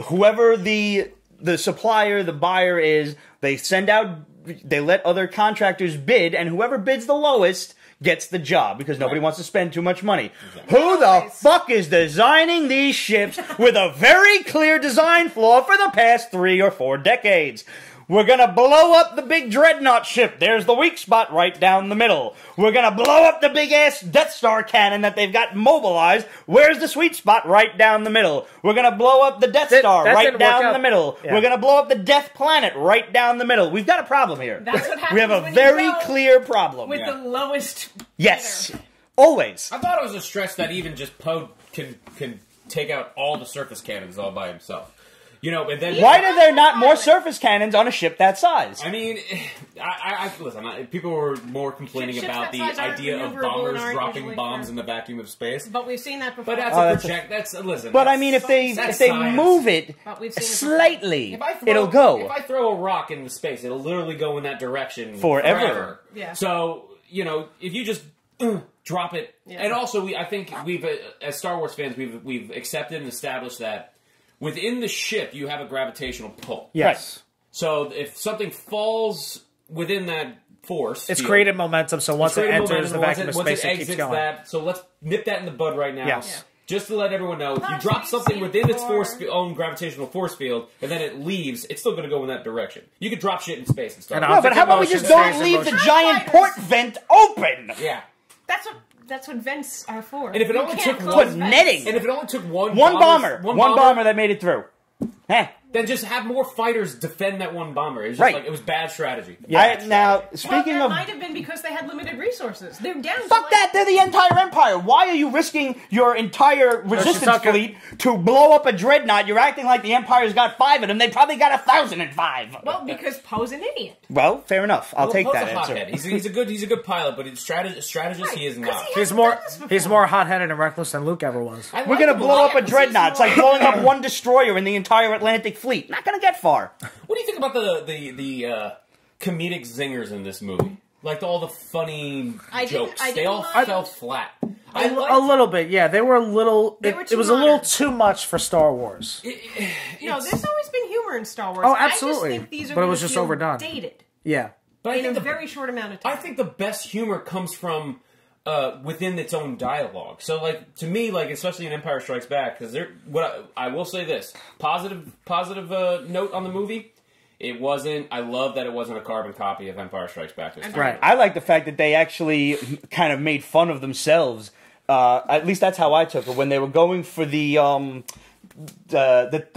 S1: whoever the supplier, the buyer is, they send out, they let other contractors bid, and whoever bids the lowest gets the job because nobody wants to spend too much money. Who the
S4: Always.
S1: fuck is designing these ships with a very clear design flaw for the past 3 or 4 decades? We're gonna blow up the big dreadnought ship. There's the weak spot right down the middle. We're gonna blow up the big ass Death Star cannon that they've got mobilized. Where's the sweet spot? Right down the middle. We're gonna blow up the Death Star
S3: that
S1: right
S3: didn't work
S1: down
S3: out.
S1: the middle.
S3: Yeah.
S1: We're gonna blow up the Death Planet right down the middle. We've got a problem here.
S4: That's what
S1: We have a
S4: happens when you
S1: very
S4: go
S1: clear problem.
S4: with the lowest.
S1: Yes.
S4: bidder.
S1: Always.
S2: I thought it was a stretch that even just Poe can take out all the surface cannons all by himself. You know, and then
S1: Why are there not more surface cannons on a ship that size?
S2: I mean, listen. People were more complaining
S4: Ships
S2: about
S4: that
S2: the
S4: size aren't
S2: idea of
S4: maneuverable
S2: bombers
S4: and aren't
S2: dropping
S4: usually
S2: bombs
S4: for-
S2: in the vacuum of space.
S4: But we've seen that before.
S2: But that's
S1: Oh,
S2: a
S1: that's a-
S2: project. That's listen.
S1: But I
S2: that's-
S1: mean, if they
S2: that's
S1: move
S2: science.
S1: it
S4: But we've seen it
S1: slightly,
S2: If I throw,
S1: it'll go.
S2: If I throw a rock into space, it'll literally go in that direction
S1: Forever.
S4: Yeah.
S2: So you know, if you just drop it, and also I think we've as Star Wars fans, we've accepted and established that within the ship you have a gravitational pull.
S3: Yes.
S2: So if something falls within that force,
S3: It's
S2: field,
S3: created momentum, so once it
S2: created
S3: enters the
S2: momentum,
S3: vacuum of
S2: once
S3: space, it
S2: exits
S3: keeps going.
S2: that. So let's nip that in the bud right now.
S3: Yes. Yeah.
S2: Just to let everyone know, if you
S4: That's
S2: drop
S4: what you've
S2: something
S4: seen
S2: within its
S4: before.
S2: own gravitational force field, and then it leaves, it's still going to go in that direction. You could drop shit in space and stuff.
S3: And
S1: No, but how about we just don't
S3: Motion,
S1: leave the
S3: motion.
S1: giant port vent open?
S2: Yeah.
S4: That's what vents are for.
S2: And if it
S4: You
S2: only
S4: can't
S2: took
S4: close
S1: Put
S4: vents.
S1: netting.
S2: And if it only took one
S1: One bomber that made it through. Eh.
S2: then just have more fighters defend that one bomber. It was just
S1: Right.
S2: like it was bad strategy.
S1: Now,
S4: Well,
S1: speaking
S4: that
S1: of...
S4: might have been because they had limited resources. They're down. to
S1: Fuck
S4: like-
S1: that! They're the entire Empire. Why are you risking your entire resistance
S3: talking-
S1: fleet to blow up a dreadnought? You're acting like the Empire's got 5 of them. They probably got 1,005.
S4: Well, because Poe's an idiot.
S1: Well, fair enough. I'll take
S2: Poe's
S1: that
S2: a
S1: answer.
S2: hothead. He's a good pilot, but strategist he is
S4: Right, 'cause
S2: not.
S4: he
S3: He's
S4: hasn't
S3: more
S4: done this before.
S3: he's more hot-headed and reckless than Luke ever was.
S2: I
S1: We're
S2: like
S1: gonna
S2: him
S1: blow
S2: lot.
S1: up a dreadnought. It's like blowing up one destroyer in the entire Atlantic fleet. Not gonna get far.
S2: What do you think about the comedic zingers in this movie? Like all the funny
S4: I didn't-
S2: jokes,
S4: I
S2: they
S4: didn't
S2: all
S4: like-
S2: fell flat.
S3: A little bit, yeah. They were a little.
S4: They were
S3: It
S4: too
S3: was a little
S4: modern.
S3: too much for Star Wars.
S4: No, there's always been humor in Star Wars.
S3: Oh,
S4: I
S3: absolutely.
S4: just think these are
S3: But it
S4: gonna
S3: was just
S4: feel
S3: overdone.
S4: dated
S3: Yeah.
S2: But I
S4: in a
S2: think the
S4: very short amount of time.
S2: I think the best humor comes from within its own dialogue. So, like to me, like especially in Empire Strikes Back, because I will say this positive note on the movie. It wasn't. I love that it wasn't a carbon copy of Empire Strikes Back. This time.
S3: Right.
S1: I like the fact that they actually kind of made fun of themselves. At least that's how I took it when they were going for the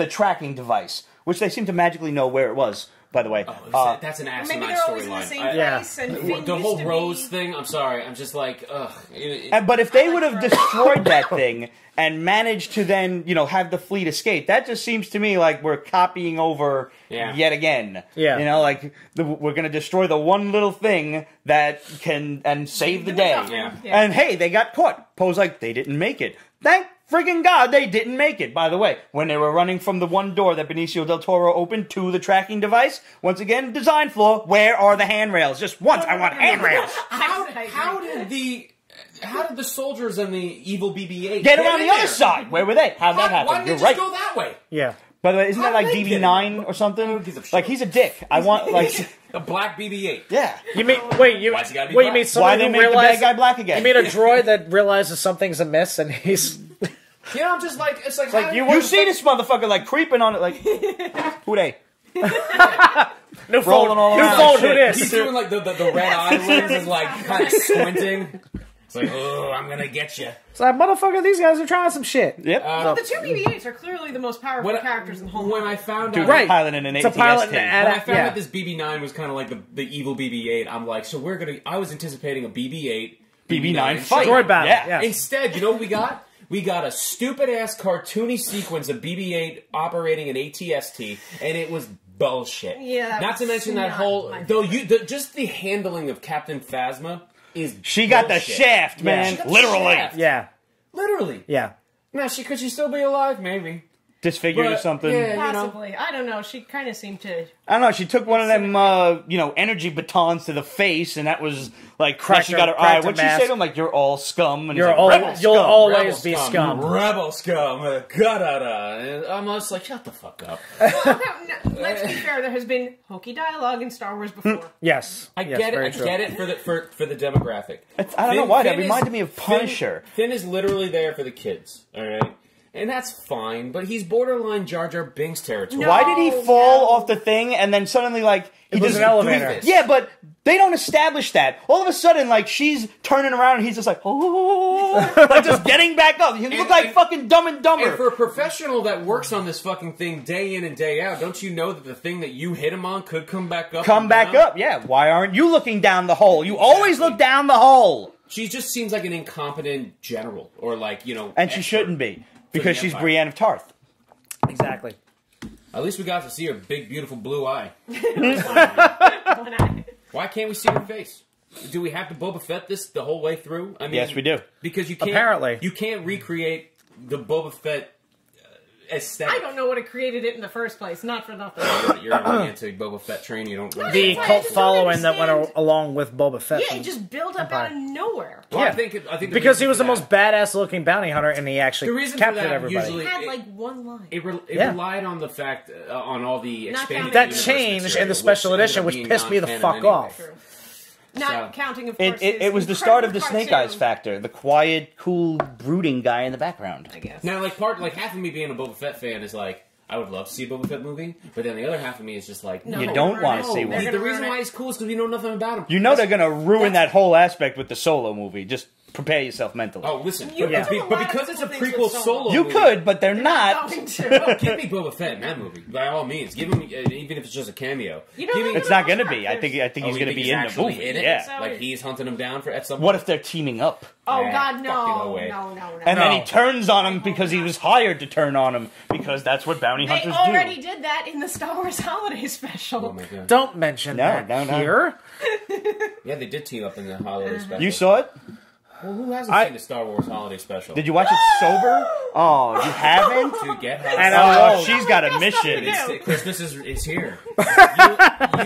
S1: tracking device, which they seemed to magically know where it was. By the way,
S2: That's an asinine
S4: Maybe they're always in the
S2: storyline.
S4: same
S3: Yeah.
S4: place. And Finn
S2: The
S4: used
S2: whole
S4: to
S2: Rose
S4: be-
S2: thing. I'm sorry. I'm just like, ugh.
S1: But if they
S4: I like
S1: would have
S4: Rose.
S1: destroyed that thing and managed to then, have the fleet escape, that just seems to me like we're copying over yet again.
S3: Yeah.
S1: Like we're going to destroy the one little thing that can and save the
S4: the
S1: day.
S4: MacGuffin. Yeah.
S1: And hey, they got caught. Poe's like, they didn't make it. Thank friggin' God they didn't make it. By the way, when they were running from the one door that Benicio del Toro opened to the tracking device, once again, design flaw, where are the handrails? Just once, I want handrails.
S2: How did the soldiers and the evil BB-8
S1: Get around
S2: in
S1: the other
S2: there?
S1: side. Where were they? How'd that happen?
S2: Why didn't
S1: You're
S2: they
S1: right.
S2: just go that way?
S3: Yeah.
S1: By the way, isn't
S2: How
S1: that like
S2: did they get
S1: DB9 or something?
S2: Who gives a shit?
S1: Like he's a dick. I want like
S2: A black BB-8.
S1: yeah.
S3: You mean you
S2: Why's he gotta be
S3: mean
S2: black?
S3: somebody
S1: Why they
S3: who
S1: make the
S3: realized
S1: bad guy black again?
S3: You mean a droid that realizes something's amiss and he's
S2: You know, I'm just like, it's like,
S3: like
S1: You see this motherfucker like creeping on it, like who they?
S3: New
S1: Rolling
S3: phone,
S1: all
S3: new
S1: around
S3: phone.
S1: and
S3: Who
S1: shit.
S2: He's
S3: this?
S2: doing like the red eye lenses, like kind of squinting. It's like, oh, I'm gonna get you.
S3: It's like, motherfucker, these guys are trying some shit.
S1: Yep.
S4: The two BB-8s are clearly the most powerful characters in the whole
S2: When
S4: movie.
S2: I found
S1: Dude,
S2: out,
S3: Right.
S1: pilot in an
S3: It's a pilot
S1: ATST.
S3: and
S2: when I found
S3: yeah.
S2: out this BB-9 was kind of like the evil BB-8, I'm like, so we're gonna. I was anticipating a BB-8,
S1: BB-9 fight.
S3: Droid battle.
S1: Yeah.
S3: Yeah.
S2: Instead, you know what we got? We got a stupid ass cartoony sequence of BB-8 operating an ATST, and it was bullshit.
S4: Yeah,
S2: Not to mention that
S4: not
S2: whole
S4: my
S2: just the handling of Captain Phasma is.
S1: She got the
S2: bullshit.
S1: shaft, man.
S2: She got the
S1: Literally.
S2: shaft.
S3: Yeah.
S2: Literally.
S3: Yeah.
S2: Now, could she still be alive? Maybe.
S1: Disfigured or
S2: But,
S1: something.
S2: yeah. You know.
S4: Possibly. I don't know. She kind of seemed to...
S1: I don't know. She took one of them, energy batons to the face, and that was like
S3: Cracked
S1: she got
S3: her-
S1: her eye.
S3: cracked her
S1: What'd she say
S3: mask.
S1: to him? Like, you're all scum. And
S3: You're
S1: he's like,
S3: all,
S1: rebel
S3: you'll
S1: scum.
S3: always be scum.
S2: Rebel scum. Da-da-da. And I'm just like, shut the fuck up.
S4: Well, no, let's be fair. There has been hokey dialogue in Star Wars before.
S3: Yes.
S2: I
S3: Yes,
S2: get it.
S3: very
S2: I
S3: true.
S2: get it for the demographic.
S1: I don't know why. That
S2: Finn
S1: reminded
S2: is-
S1: me of Punisher.
S2: Finn is literally there for the kids. All right. And that's fine, but he's borderline Jar Jar Binks territory.
S4: No.
S1: Why did he fall
S4: no.
S1: off the thing and then suddenly, like, he
S3: It was
S1: just...
S3: an elevator.
S2: this.
S1: Yeah, but they don't establish that. All of a sudden, like, she's turning around and he's just like, oh, like, just getting back up. You look like
S2: and-
S1: fucking Dumb and Dumber.
S2: And for a professional that works on this fucking thing day in and day out, don't you know that the thing that you hit him on could come back up?
S1: Come
S2: and
S1: back
S2: down?
S1: up. Yeah, why aren't you looking down the hole? You always look down the hole.
S2: She just seems like an incompetent general, or like,
S1: And she
S2: expert.
S1: shouldn't be. Because she's
S2: Empire.
S1: Brienne of Tarth.
S3: Exactly.
S2: At least we got to see her big, beautiful blue eye.
S4: One eye.
S2: Why can't we see her face? Do we have to Boba Fett this the whole way through? I mean,
S1: Yes, we do.
S2: Because you can't.
S3: Apparently.
S2: you can't recreate the Boba Fett aesthetic.
S4: I don't know what created it in the first place. Not for nothing.
S2: You're an anti-Boba Fett train. You don't.
S3: The
S4: I
S3: cult
S4: just don't
S3: following that went
S4: understand.
S3: along with Boba Fett.
S4: Yeah, it just built up out of nowhere.
S2: Well,
S3: Yeah.
S2: I think the
S3: Because he
S2: reason
S3: was the
S2: for
S3: most
S2: that-
S3: badass looking bounty hunter, and he actually
S2: The reason for
S3: captured
S2: that
S3: everybody.
S2: usually-
S4: It had like one line.
S2: It
S3: Yeah.
S2: relied on the fact on all the
S4: Not
S2: expanded
S4: counting
S3: that
S2: universe
S3: changed
S2: material,
S3: in the special
S2: which ended
S3: edition,
S2: up
S3: which
S2: being
S3: pissed me the
S2: non-canon
S3: fuck
S2: anyway.
S3: off.
S4: True. Not counting, of course.
S1: It
S4: his
S1: was the start of the
S4: incredible
S1: Snake Eyes
S4: cartoon,
S1: factor. The quiet, cool, brooding guy in the background.
S4: I guess.
S2: Now, like half of me being a Boba Fett fan is like, I would love to see a Boba Fett movie, but then the other half of me is just like,
S4: No,
S1: You don't want to
S4: no,
S1: see
S4: they're
S1: one.
S4: gonna
S2: The reason
S4: ruin
S2: why
S4: it.
S2: he's cool is because we know nothing about him.
S1: You know they're going to ruin that whole aspect with the Solo movie. Just prepare yourself mentally.
S2: Oh, listen,
S4: You
S2: but,
S4: can do a
S2: but
S4: lot of
S2: because it's a
S4: cool things
S2: prequel
S4: with Solo.
S2: solo,
S1: you
S2: movie,
S1: could, but they're not.
S4: Going to.
S2: give me Boba Fett in that movie by all means. Give him, even if it's just a cameo.
S4: You know
S2: give me,
S4: what?
S1: It's not going to be. I think
S2: Oh,
S1: he's
S2: you
S1: going to
S2: think
S1: be
S2: he's
S1: in the
S2: actually
S1: movie.
S2: in it?
S1: Yeah.
S4: So-
S2: like he's hunting him down for at some.
S1: What if they're teaming up?
S4: Oh
S2: Yeah,
S4: God,
S2: fucking
S4: no,
S2: no way.
S4: no.
S1: And then he
S3: No.
S1: turns on him because he was hired to turn on him because that's what bounty
S4: They
S1: hunters
S4: already
S1: do.
S4: did that in the Star Wars Holiday Special.
S2: Oh my god!
S3: Don't mention
S1: No,
S3: that
S1: no, no.
S3: here.
S2: Yeah, they did team up in the holiday special.
S1: You saw it?
S2: Well, who hasn't seen the Star Wars holiday special?
S1: Did you watch it sober? Oh, you haven't?
S2: To get
S3: And,
S2: high.
S1: Oh, she's got a
S4: That's
S1: mission.
S4: nothing to do.
S2: Christmas is here.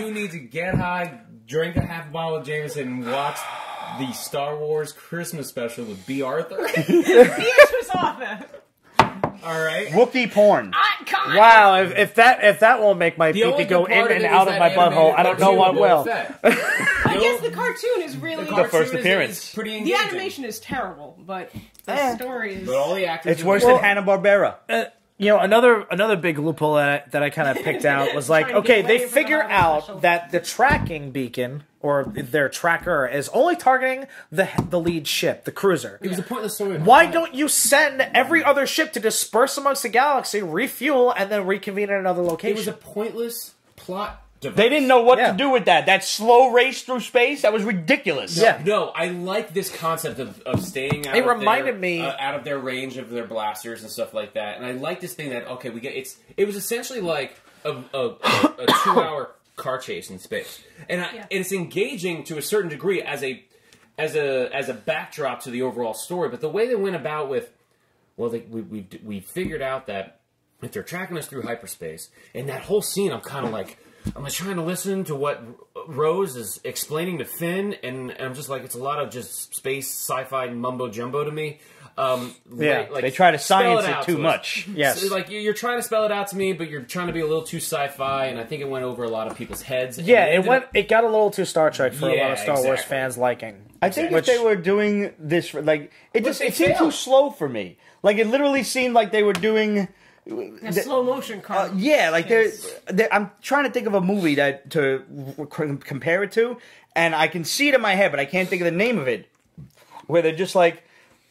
S2: You need to get high, drink a half bottle of Jameson, and watch the Star Wars Christmas special with B. Arthur.
S4: Beatrice Arthur.
S2: All right.
S1: Wookiee porn.
S4: Icon.
S3: Wow, if that won't make my
S2: The only
S3: pee go
S2: good part
S3: in
S2: of
S3: and
S2: it
S3: out
S2: is
S3: of my
S2: that
S3: butthole,
S2: animated
S3: I don't know
S2: cartoon
S3: what
S2: of Boba
S3: will.
S2: Fett.
S4: I guess the cartoon is really
S2: cartoon
S1: first
S2: is-
S1: appearance.
S2: is pretty
S4: the
S2: engaging.
S4: animation is terrible, but the story is.
S2: But all the actors.
S1: It's
S2: are
S1: worse
S2: great.
S1: than Hanna-Barbera.
S3: You know, another big loophole that I kind of picked out was like,
S4: Trying to
S3: okay,
S4: get
S3: they
S4: away from
S3: figure
S4: the holiday
S3: out
S4: special.
S3: that the tracking beacon or their tracker is only targeting the lead ship, the cruiser.
S2: It was a pointless story.
S3: Why don't you send every other ship to disperse amongst the galaxy, refuel, and then reconvene at another
S2: It
S3: location?
S2: was a pointless plot device.
S1: They didn't know what
S3: Yeah.
S1: to do with that. That slow race through space, that was ridiculous.
S3: Yeah.
S2: No, I like this concept of staying out.
S3: It
S2: of
S3: reminded
S2: their,
S3: me-
S2: out of their range of their blasters and stuff like that. And I like this thing that we get. It was essentially like a 2-hour car chase in space, and it's engaging to a certain degree as a backdrop to the overall story. But the way they went about with, we figured out that if they're tracking us through hyperspace, and that whole scene, I'm kind of like. I'm trying to listen to what Rose is explaining to Finn, and I'm just like, it's a lot of just space sci-fi mumbo jumbo to me.
S3: Yeah,
S1: They try to
S2: spell
S1: science it
S2: out
S1: too
S2: to us.
S1: much.
S3: Yes.
S2: So, like you're trying to spell it out to me, but you're trying to be a little too sci-fi, and I think it went over a lot of people's heads. and
S3: Yeah,
S2: ended up-
S3: it got a little too Star Trek for a lot
S2: Yeah,
S3: of Star Wars
S2: exactly.
S3: fans liking.
S1: I think
S3: Which-
S1: if they were doing this, like it
S2: they
S1: seemed too
S2: failed.
S1: slow for me. Like it literally seemed like they were doing.
S4: A slow motion car.
S1: Yeah, like I'm trying to think of a movie that to compare it to, and I can see it in my head, but I can't think of the name of it. Where they're just like,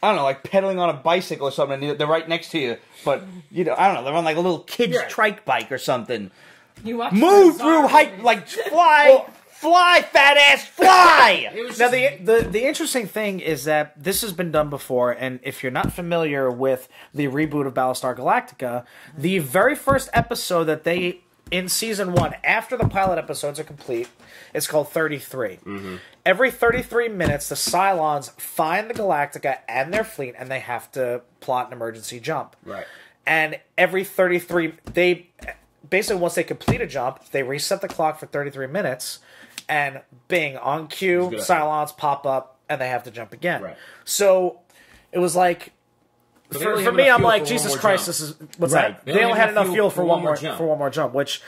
S1: I don't know, like pedaling on a bicycle or something, and they're right next to you, but I don't know, they're on like a little kid's
S2: Yeah.
S1: trike bike or something.
S4: You watch
S1: Move
S4: the
S1: through
S4: Czar
S1: height,
S4: movies.
S1: like fly, fat ass, fly.
S2: It was
S3: Now
S2: just-
S3: the interesting thing is that this has been done before, and if you're not familiar with the reboot of Battlestar Galactica, the very first episode that they in season 1, after the pilot episodes are complete, it's called 33. Every 33 minutes, the Cylons find the Galactica and their fleet, and they have to plot an emergency jump.
S2: Right.
S3: And every 33, they basically once they complete a jump, they reset the clock for 33 minutes, and bing, on cue,
S2: Good.
S3: Cylons pop up, and they have to jump again.
S2: Right.
S3: So it was like,
S2: But they
S3: for,
S2: only
S3: for
S2: have
S3: me,
S2: enough
S3: I'm
S2: fuel
S3: like,
S2: for one
S3: Jesus
S2: more
S3: Christ,
S2: jump.
S3: this is what's
S1: Right.
S3: that? They only had enough fuel for one more
S2: jump.
S3: for one more jump, which.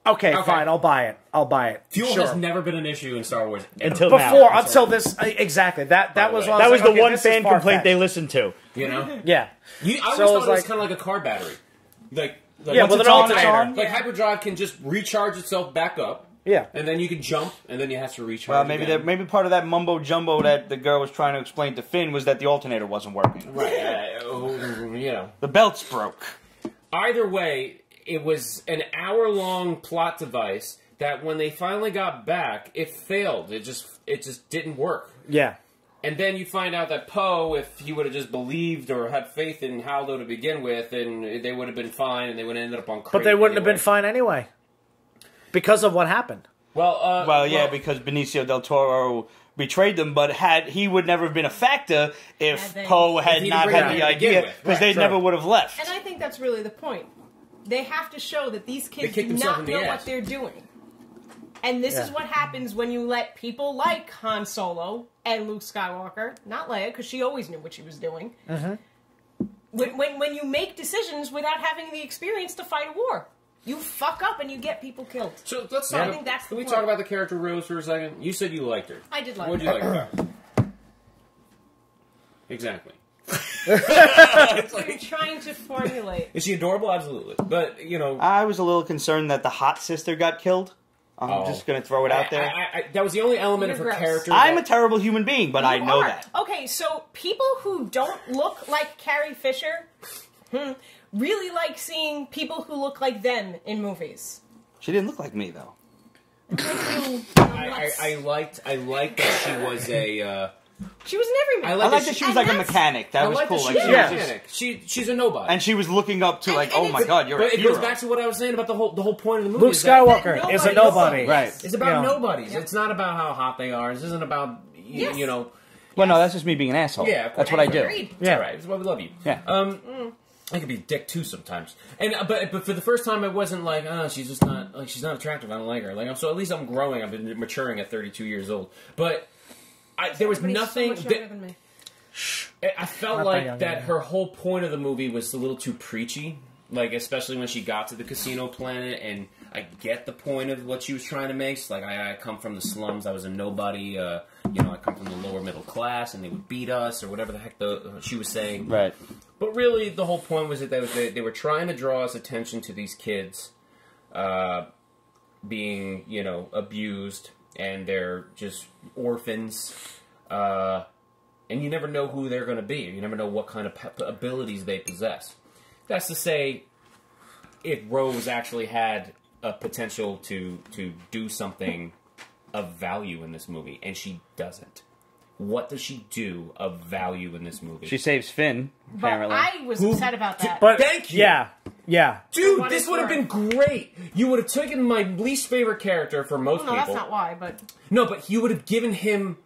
S3: Okay, fine, I'll buy it. I'll buy it.
S2: Fuel
S3: sure.
S2: has never been an issue in Star Wars ever.
S1: Until
S3: Before,
S1: now.
S3: until this, exactly. That
S2: the
S3: was
S2: way.
S3: when I
S1: That was
S3: like,
S1: the
S3: okay,
S1: one
S3: this is
S1: fan complaint
S3: far-fetched.
S1: they listened to.
S2: You know,
S3: Yeah.
S2: I always
S3: So
S2: thought
S3: it was
S2: it was
S3: like-
S2: kind of like a car battery. Like
S3: Yeah,
S2: once
S3: with
S2: it's
S3: an
S2: on,
S3: alternator.
S2: Like hyperdrive can just recharge itself back up.
S3: Yeah.
S2: And then you can jump, and then you have to recharge.
S1: Well, maybe
S2: again.
S1: maybe part of that mumbo jumbo that the girl was trying to explain to Finn was that the alternator wasn't working.
S2: Right. You know.
S1: The belts broke.
S2: Either way, it was an hour-long plot device that when they finally got back, it failed. It just didn't work.
S3: Yeah.
S2: And then you find out that Poe, if he would have just believed or had faith in Haldo to begin with, and they would have been fine, and they would have ended up on.
S3: But they wouldn't have
S2: anyway.
S3: been fine anyway. Because of what happened.
S2: Well,
S1: Yeah, because Benicio del Toro betrayed them, but he would never have been a factor if
S4: Had they-
S1: Poe
S2: If
S1: had
S2: he
S1: not
S2: didn't
S1: had
S2: bring
S1: the
S2: it to begin
S1: idea,
S2: with.
S1: because they
S3: Right,
S1: never
S3: sure.
S1: would have left.
S4: And I think that's really the point. They have to show that these kids
S2: kicked
S4: do
S2: themselves
S4: not
S2: in the
S4: know
S2: ass.
S4: what they're doing. And this is
S3: Yeah.
S4: what happens when you let people like Han Solo and Luke Skywalker, not Leia, because she always knew what she was doing. When you make decisions without having the experience to fight a war, you fuck up and you get people killed.
S2: So let's
S4: I
S2: talk.
S4: think that's
S2: Can
S4: the
S2: we
S4: point.
S2: talk about the character Rose for a second? You said you liked her.
S4: I did like
S2: What did
S4: her.
S2: you like about her? Exactly.
S4: I'm trying to formulate.
S2: Is she adorable? Absolutely. But you know,
S1: I was a little concerned that the hot sister got killed. I'm just going to throw it out there.
S2: that was the only element
S4: You're
S2: of her
S4: gross.
S2: character.
S1: I'm a
S2: that-
S1: terrible human being, but I
S4: You
S1: know
S4: are.
S1: that.
S4: Okay, so people who don't look like Carrie Fisher really like seeing people who look like them in movies.
S1: She didn't look like me, though.
S2: I liked that she was a.
S4: She was an everyman.
S2: I
S1: I
S2: like
S1: like that she was
S4: and
S1: like a
S4: that's-
S1: mechanic. That
S2: I
S1: was
S2: like
S1: cool.
S2: that
S1: Like,
S2: she was
S1: she
S2: a
S1: was just-
S2: mechanic. She's a nobody.
S1: and she was looking up to
S4: And-
S1: like,
S4: and
S1: oh my
S4: it's-
S1: god, you're
S2: But
S1: a
S2: it
S1: hero.
S2: goes back to what I was saying about the whole point of the movie.
S3: Luke
S2: is that
S3: Skywalker is a nobody.
S1: Right.
S2: It's about
S3: You know.
S2: nobodies.
S4: Yep.
S2: It's not about how hot they are. This isn't about
S4: Yes.
S2: you know.
S1: Well, no, that's just me being an asshole.
S2: Yeah, of course.
S1: that's what I do.
S4: Agreed.
S2: It's
S3: Yeah.
S2: all right. It's why we love you.
S1: Yeah.
S2: I could be a dick too sometimes. And but for the first time, I wasn't like, oh, she's just not like she's not attractive. I don't like her. Like so, at least I'm growing. I've been maturing at 32 years old. But there was
S4: Everybody's
S2: nothing.
S4: So much younger than me.
S2: I felt
S3: Not that
S2: like
S3: young
S2: that
S3: anymore.
S2: her whole point of the movie was a little too preachy. Like, especially when she got to the casino planet, and I get the point of what she was trying to make. It's like, I come from the slums, I was a nobody, I come from the lower middle class, and they would beat us, or whatever the heck she was saying.
S1: Right.
S2: But really, the whole point was that they were trying to draw us attention to these kids being, abused, and they're just orphans. And you never know who they're going to be. You never know what kind of abilities they possess. That's to say, if Rose actually had a potential to do something of value in this movie, and she doesn't. What does she do of value in this movie?
S1: She saves Finn,
S4: But
S1: apparently.
S4: I was upset about that.
S3: But
S2: Thank you.
S3: Yeah.
S2: Dude,
S4: What
S2: this
S4: it's
S2: would have been great. You would have taken my least favorite character for most
S4: no,
S2: people.
S4: that's not why, but...
S2: No, but you would have given him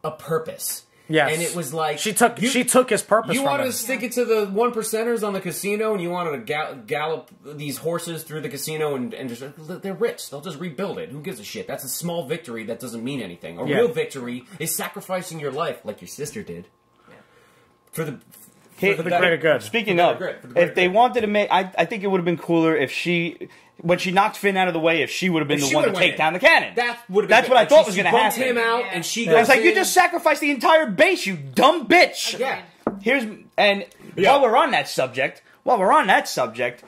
S2: a purpose.
S3: Yes.
S2: And it was like
S3: She took his purpose
S2: You
S3: from
S2: wanted
S3: him.
S2: to stick it to the one percenters on the casino, and you wanted to gallop these horses through the casino, and just they're rich. They'll just rebuild it. Who gives a shit? That's a small victory that doesn't mean anything. A
S3: Yeah.
S2: real victory is sacrificing your life, like your sister did. for the
S3: greater good.
S1: Speaking
S2: For the
S1: of,
S2: greater good, for the greater
S1: if they
S2: good.
S1: wanted to make, I think it would have been cooler if when she knocked Finn out of the way, if she would have been
S2: If
S1: the
S2: she
S1: one to
S2: would've
S1: take
S2: went
S1: down the cannon.
S2: That would have been
S1: That's
S2: good.
S1: what I thought
S2: She
S1: was going to
S2: bumps
S1: happen.
S2: him out,
S4: Yeah.
S2: and she
S1: I
S2: goes
S1: was like, you
S2: in.
S1: just sacrificed the entire base, you dumb bitch.
S2: Yeah.
S1: While we're on that subject,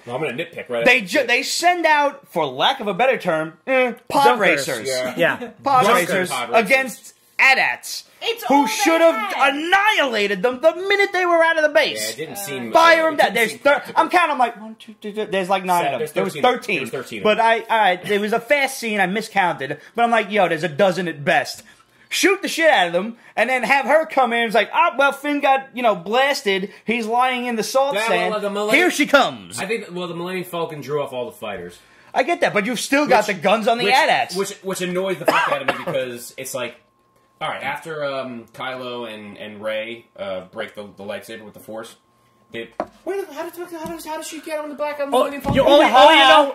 S2: Well, I'm going to nitpick right
S1: they send out, for lack of a better term, pod
S3: Junkers.
S1: racers.
S3: Yeah.
S1: Pod
S2: Junker
S1: racers
S2: pod racers.
S1: against AT-ATs.
S4: It's all
S1: Who
S4: they
S1: should have
S4: had.
S1: annihilated them the minute they were out of the
S2: Yeah,
S1: base.
S2: it didn't seem...
S1: Fire them
S2: it
S1: down.
S2: didn't
S1: There's
S2: seem practical.
S1: I'm counting. I'm like 1, 2, 3, 4. There's like 9 of them.
S2: There's
S1: There was
S2: 13.
S1: 13.
S2: There was 13 of
S1: But
S2: them.
S1: it was a fast scene. I miscounted. But I'm like, yo, there's a dozen at best. Shoot the shit out of them, and then have her come in. It's like, well, Finn got blasted. He's lying in the salt
S2: Yeah,
S1: sand.
S2: well, the Millennium-
S1: Here she comes.
S2: I think, the Millennium Falcon drew off all the fighters.
S1: I get that, but you've still got the guns on the AT-ATs.
S2: Which annoys the fuck out of me because it's like, all right, after Kylo and Rey break the lightsaber with the Force, how does she get on the back of the Millennium Falcon?